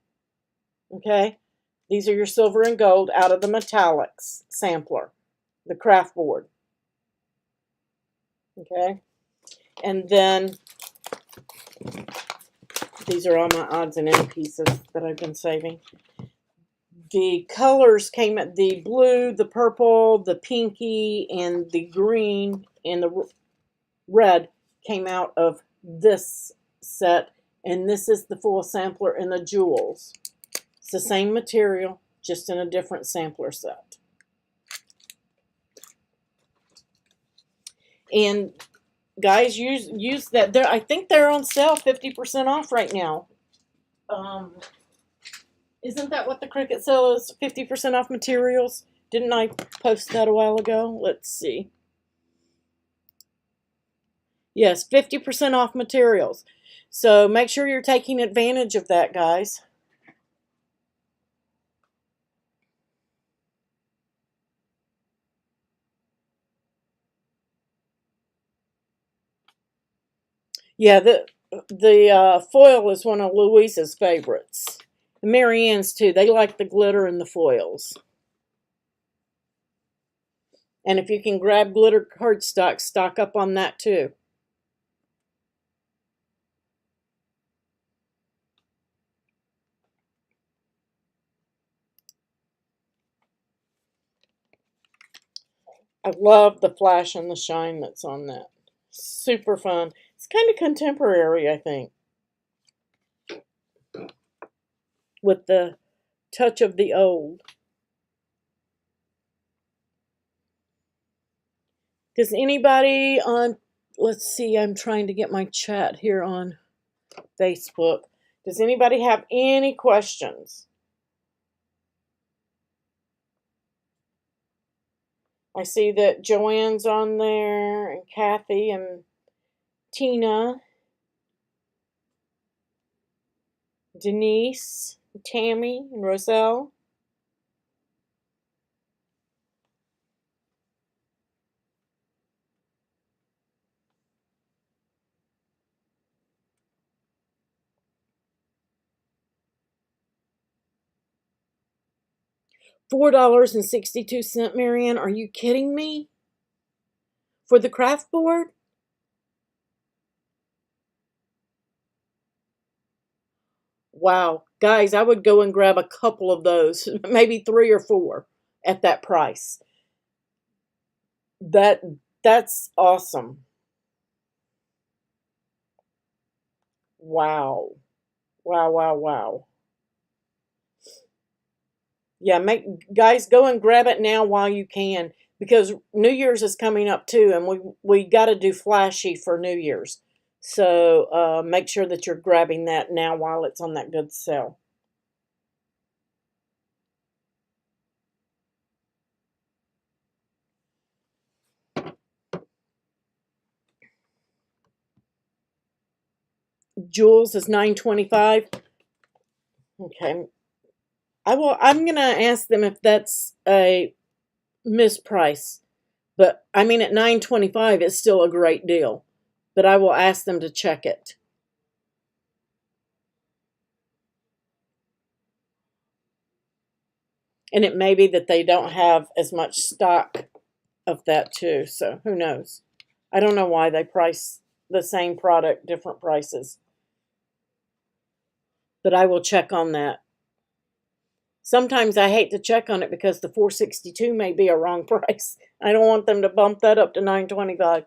Okay. These are your silver and gold out of the metallics sampler, the craft board. Okay. And then These are all my odds and end pieces that I've been saving. The colors came at the blue, the purple, the pinky, and the green, and the red came out of this set. And this is the full sampler in the jewels. It's the same material, just in a different sampler set. And guys, use that. I think they're on sale, 50% off right now. Isn't that what the Cricut sale is? 50% off materials? Didn't I post that a while ago? Let's see. Yes, 50% off materials. So make sure you're taking advantage of that, guys. Yeah, the foil is one of Louisa's favorites. And Marianne's too. They like the glitter and the foils. And if you can grab glitter cardstock, stock up on that too. I love the flash and the shine that's on that. Super fun. It's kind of contemporary, I think, with the touch of the old. Does anybody on, let's see, I'm trying to get my chat here on Facebook. Does anybody have any questions? I see that Joanne's on there, and Kathy, and Tina, Denise, Tammy, and Roselle. $4.62, Marianne. Are you kidding me? For the craft board? Wow. Guys, I would go and grab a couple of those, maybe 3 or 4 at that price. That's awesome. Wow. Wow, wow, wow. Yeah, guys, go and grab it now while you can, because New Year's is coming up too, and we got to do flashy for New Year's. So make sure that you're grabbing that now while it's on that good sale. Jules is $9.25. Okay. I'm gonna ask them if that's a misprice. But I mean, at $9.25 it's still a great deal. But I will ask them to check it. And it may be that they don't have as much stock of that too. So who knows? I don't know why they price the same product different prices. But I will check on that. Sometimes I hate to check on it because the $4.62 may be a wrong price. I don't want them to bump that up to $9.25.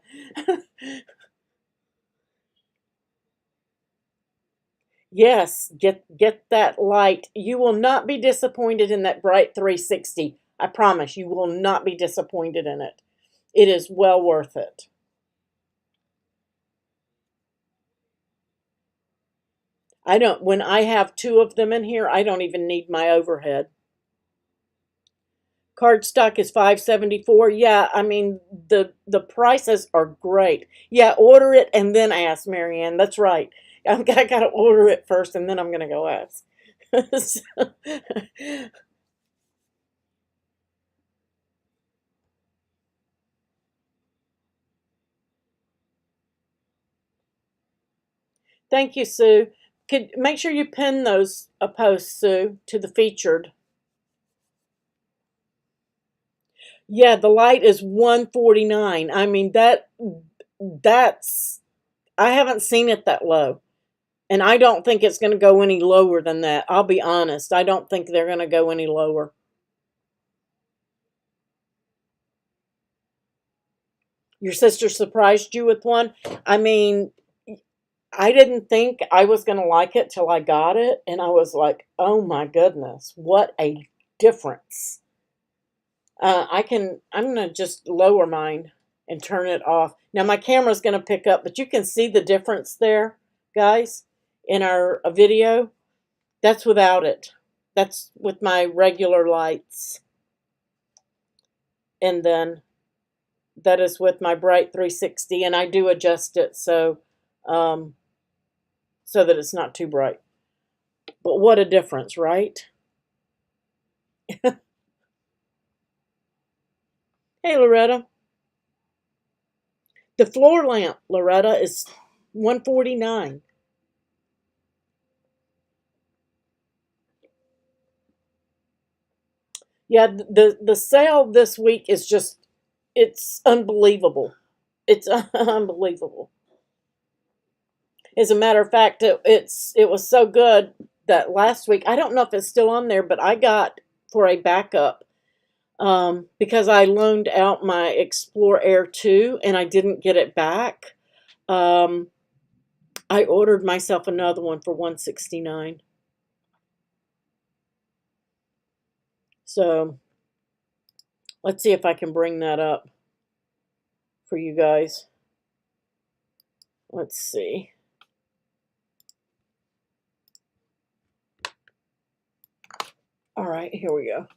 Yes, get that light. You will not be disappointed in that bright 360. I promise you will not be disappointed in it. It is well worth it. When I have 2 of them in here, I don't even need my overhead. Cardstock is $5.74. Yeah, I mean, the prices are great. Yeah, order it and then ask, Marianne. That's right. I got to order it first and then I'm going to go ask. Thank you, Sue. Make sure you pin those posts, Sue, to the featured. Yeah, the light is $149. I mean, that's I haven't seen it that low. And I don't think it's going to go any lower than that. I'll be honest. I don't think they're going to go any lower. Your sister surprised you with one? I mean, I didn't think I was going to like it till I got it. And I was like, oh my goodness, what a difference. I'm going to just lower mine and turn it off. Now my camera's going to pick up, but you can see the difference there, guys, in our video. That's without it. That's with my regular lights. And then that is with my bright 360, and I do adjust it so so that it's not too bright. But what a difference, right? Hey, Loretta. The floor lamp, Loretta, is $149. Yeah, the sale this week is just, it's unbelievable. It's unbelievable. As a matter of fact, it was so good that last week, I don't know if it's still on there, but I got for a backup because I loaned out my Explore Air 2 and I didn't get it back. I ordered myself another one for $169. So let's see if I can bring that up for you guys. Let's see. All right, here we go.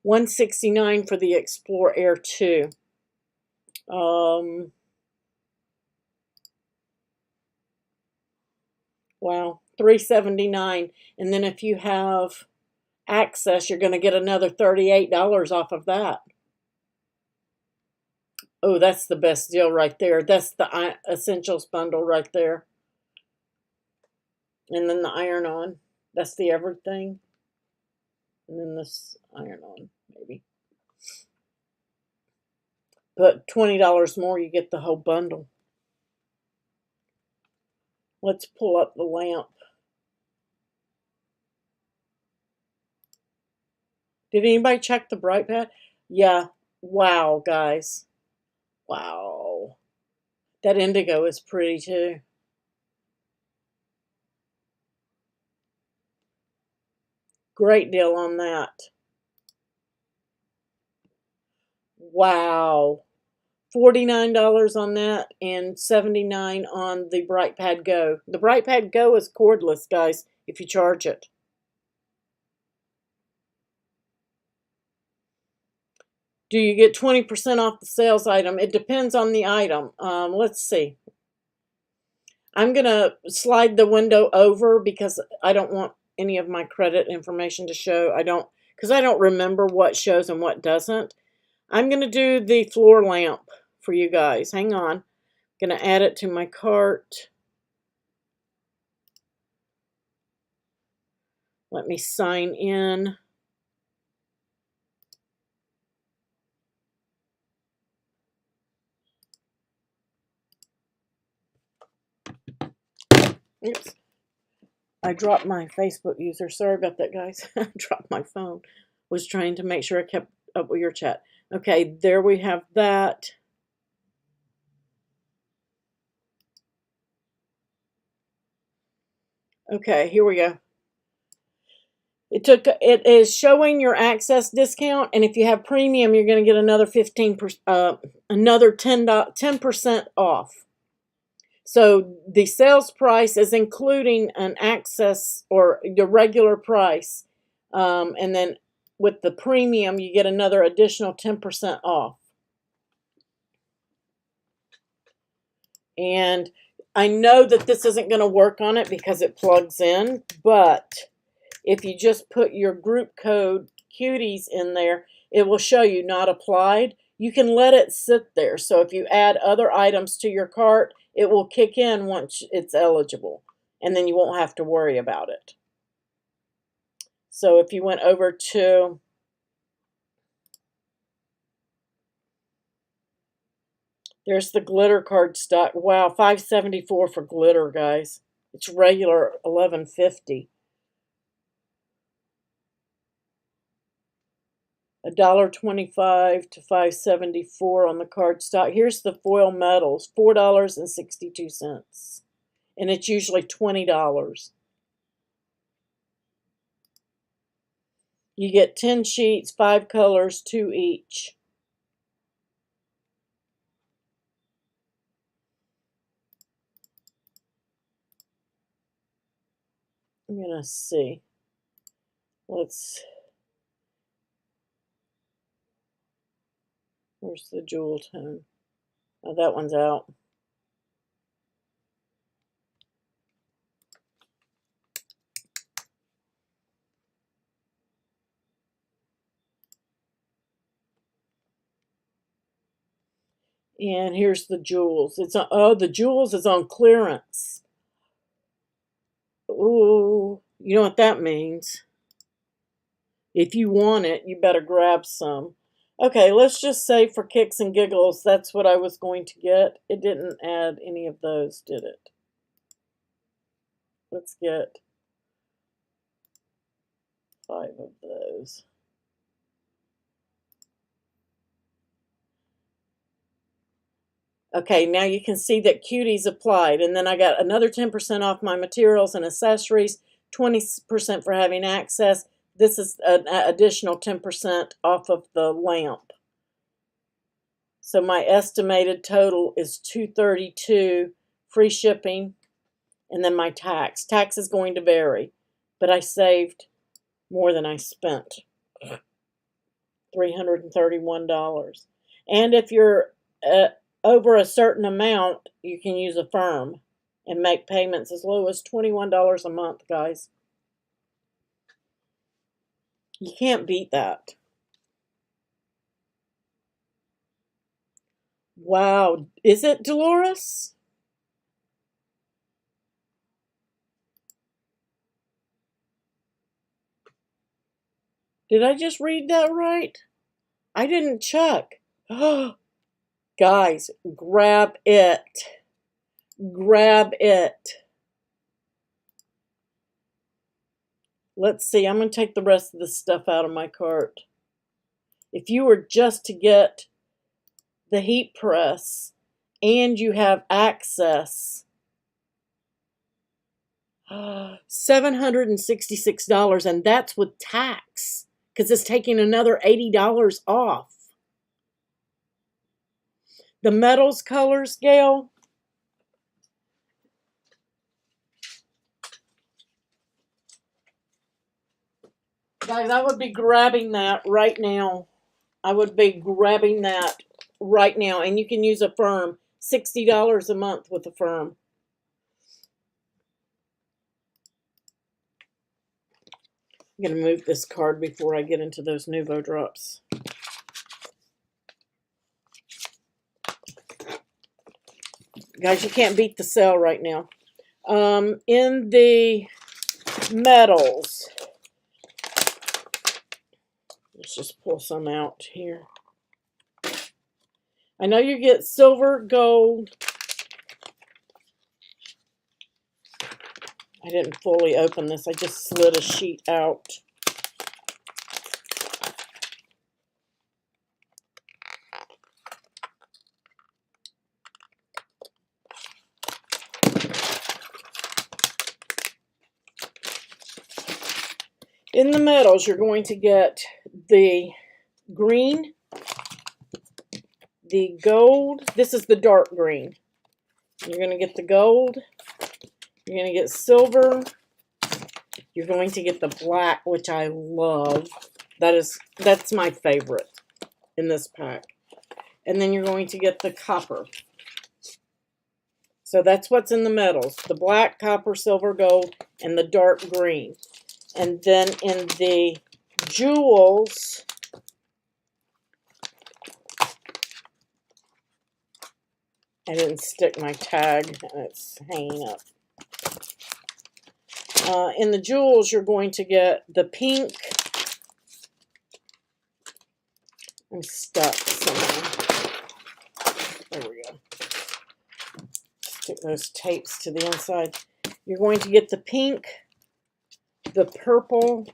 $169 for the Explore Air 2. Wow, $379. And then if you have access, you're going to get another $38 off of that. Oh, that's the best deal right there. That's the Essentials bundle right there. And then the iron-on. That's the everything. And then this iron-on, maybe. But $20 more, you get the whole bundle. Let's pull up the lamp. Did anybody check the bright pad? Yeah. Wow, guys. Wow. That indigo is pretty too. Great deal on that. Wow. $49 on that and $79 on the Bright Pad Go. The Bright Pad Go is cordless, guys, if you charge it. Do you get 20% off the sales item? It depends on the item. Let's see. I'm going to slide the window over because I don't want any of my credit information to show. Because I don't remember what shows and what doesn't. I'm going to do the floor lamp for you guys. Hang on. I'm going to add it to my cart. Let me sign in. Oops. I dropped my Facebook user. Sorry about that, guys. I dropped my phone. Was trying to make sure I kept up with your chat. Okay, there we have that. Okay, here we go. It is showing your access discount, and if you have premium, you're going to get another 10% off. So the sales price is including an access or your regular price, and then with the premium, you get another additional 10% off. And I know that this isn't going to work on it because it plugs in, but if you just put your group code cuties in there, it will show you not applied. You can let it sit there. So if you add other items to your cart, it will kick in once it's eligible. and then you won't have to worry about it. So if you went over to there's the glitter cardstock. Wow, $5.74 for glitter, guys. It's regular $11.50. $1.25 to $5.74 on the cardstock. Here's the foil metals, $4.62, and it's usually $20. You get 10 sheets, 5 colors, 2 each. I'm gonna see. Where's the jewel tone? Oh, that one's out. And here's the jewels. It's on, oh, the jewels is on clearance. Ooh, you know what that means. If you want it, you better grab some. Okay, let's just say for kicks and giggles, that's what I was going to get. It didn't add any of those, did it? Let's get 5 of those. Okay, now you can see that Cutie's applied, and then I got another 10% off my materials and accessories, 20% for having access. This is an additional 10% off of the lamp. So my estimated total is $232, free shipping, and then my tax. Tax is going to vary, but I saved more than I spent, $331. And if you're over a certain amount, you can use a firm and make payments as low as $21 a month, guys. You can't beat that. Wow. Is it Dolores? Did I just read that right? I didn't check. Guys, grab it. Grab it. Let's see. I'm going to take the rest of this stuff out of my cart. If you were just to get the heat press and you have access, $766, and that's with tax because it's taking another $80 off. The metals colors, Gail. Guys, I would be grabbing that right now. I would be grabbing that right now. And you can use a firm. $60 a month with a firm. I'm going to move this card before I get into those Nuvo drops. Guys, you can't beat the sale right now. In the metals, let's just pull some out here. I know you get silver, gold. I didn't fully open this. I just slid a sheet out. In the metals, you're going to get the green, the gold. This is the dark green. You're going to get the gold. You're going to get silver. You're going to get the black, which I love. That's my favorite in this pack. And then you're going to get the copper. So that's what's in the metals. The black, copper, silver, gold, and the dark green. And then in the jewels, I didn't stick my tag, and it's hanging up. In the jewels, you're going to get the pink. I'm stuck somewhere. There we go. Stick those tapes to the inside. You're going to get the pink, the purple,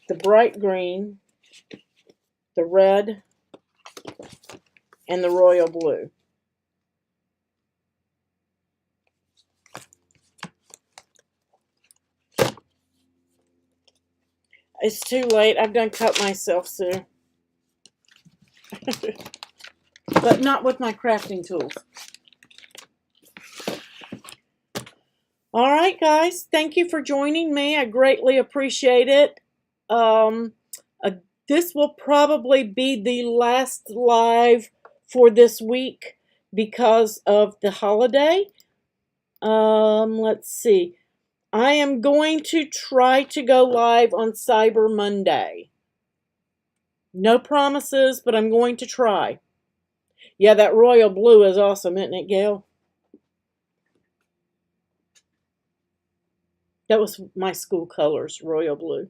the bright green, the red, and the royal blue. It's too late. I've done cut myself, Sue. But not with my crafting tools. All right, guys. Thank you for joining me. I greatly appreciate it. This will probably be the last live for this week because of the holiday. Let's see. I am going to try to go live on Cyber Monday. No promises, but I'm going to try. Yeah, that royal blue is awesome, isn't it, Gail? That was my school colors, royal blue.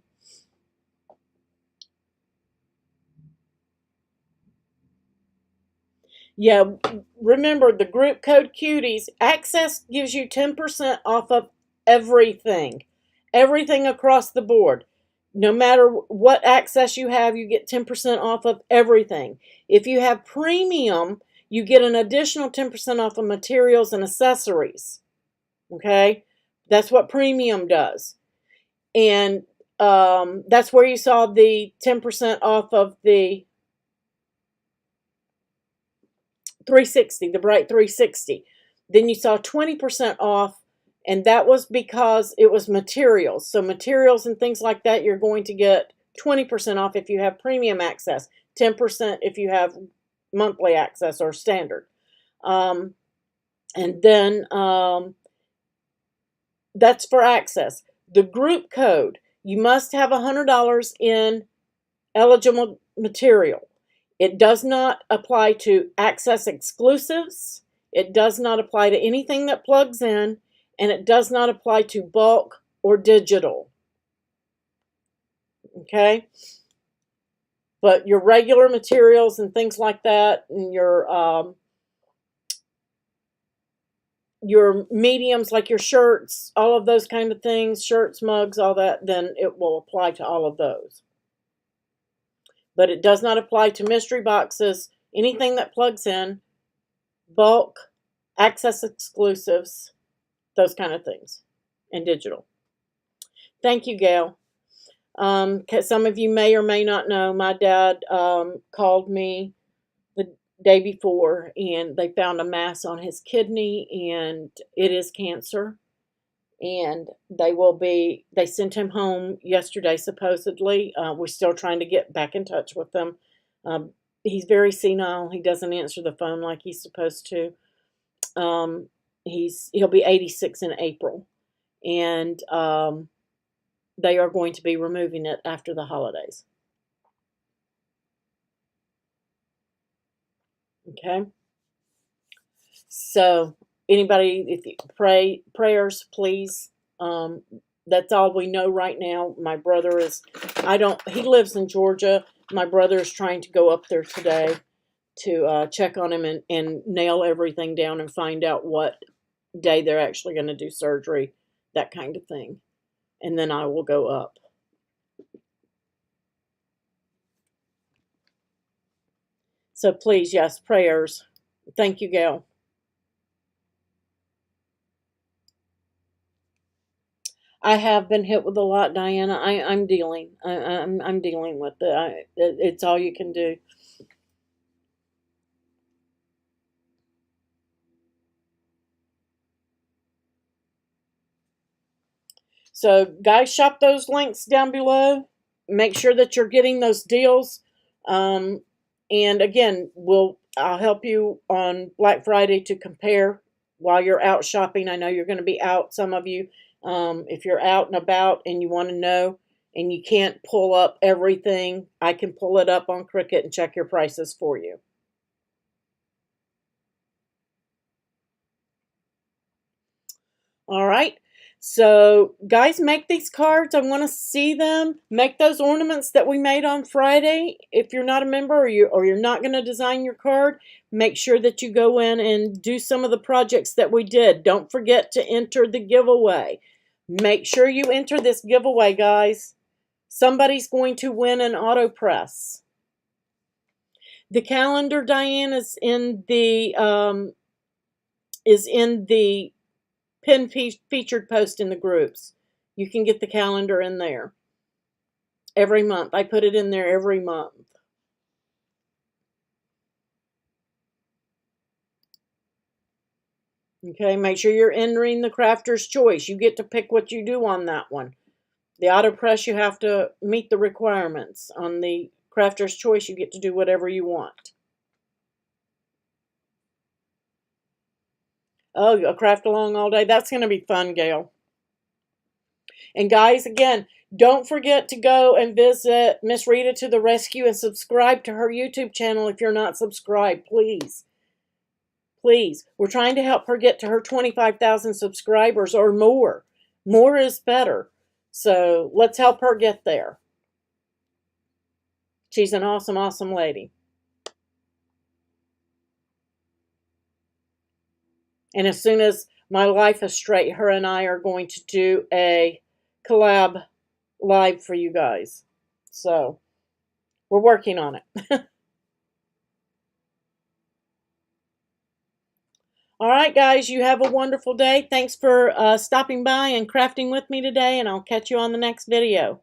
Yeah, remember the group code Cuties. Access gives you 10% off of everything. Everything across the board. No matter what access you have, you get 10% off of everything. If you have premium, you get an additional 10% off of materials and accessories. Okay? That's what premium does. And that's where you saw the 10% off of the 360, the bright 360. Then you saw 20% off, and that was because it was materials. So materials and things like that, you're going to get 20% off if you have premium access, 10% if you have monthly access or standard. And then that's for access. The group code, you must have $100 in eligible material. It does not apply to access exclusives. It does not apply to anything that plugs in, and it does not apply to bulk or digital. Okay? But your regular materials and things like that, and your mediums like your shirts, all of those kind of things, shirts, mugs, all that, then it will apply to all of those. But it does not apply to mystery boxes, anything that plugs in, bulk, access exclusives, those kind of things, and digital. Thank you, Gail. Some of you may or may not know, my dad called me the day before, and they found a mass on his kidney, and it is cancer. And they sent him home yesterday, supposedly. We're still trying to get back in touch with them. He's very senile. He doesn't answer the phone like he's supposed to. He'll be 86 in April. And they are going to be removing it after the holidays. Okay? So anybody, if you prayers, please. That's all we know right now. My brother he lives in Georgia. My brother is trying to go up there today to check on him and nail everything down and find out what day they're actually going to do surgery, that kind of thing. And then I will go up. So please, yes, prayers. Thank you, Gail. I have been hit with a lot, Diana. I'm dealing. I'm dealing with it. It's all you can do. So, guys, shop those links down below. Make sure that you're getting those deals. And again, I'll help you on Black Friday to compare while you're out shopping. I know you're going to be out, some of you. If you're out and about and you want to know and you can't pull up everything, I can pull it up on Cricut and check your prices for you. All right. So, guys, make these cards. I want to see them. Make those ornaments that we made on Friday. If you're not a member or you're not going to design your card, make sure that you go in and do some of the projects that we did. Don't forget to enter the giveaway. Make sure you enter this giveaway, guys. Somebody's going to win an auto press. The calendar, Diane, is in the pinned featured post in the groups. You can get the calendar in there every month. I put it in there every month. Okay, make sure you're entering the crafter's choice. You get to pick what you do on that one. The auto press, you have to meet the requirements. On the crafter's choice, you get to do whatever you want. Oh, a craft along all day. That's going to be fun, Gail. And guys, again, don't forget to go and visit Miss Rita to the rescue and subscribe to her YouTube channel if you're not subscribed, please. Please. We're trying to help her get to her 25,000 subscribers or more. More is better. So let's help her get there. She's an awesome, awesome lady. And as soon as my life is straight, her and I are going to do a collab live for you guys. So we're working on it. All right, guys, you have a wonderful day. Thanks for stopping by and crafting with me today, and I'll catch you on the next video.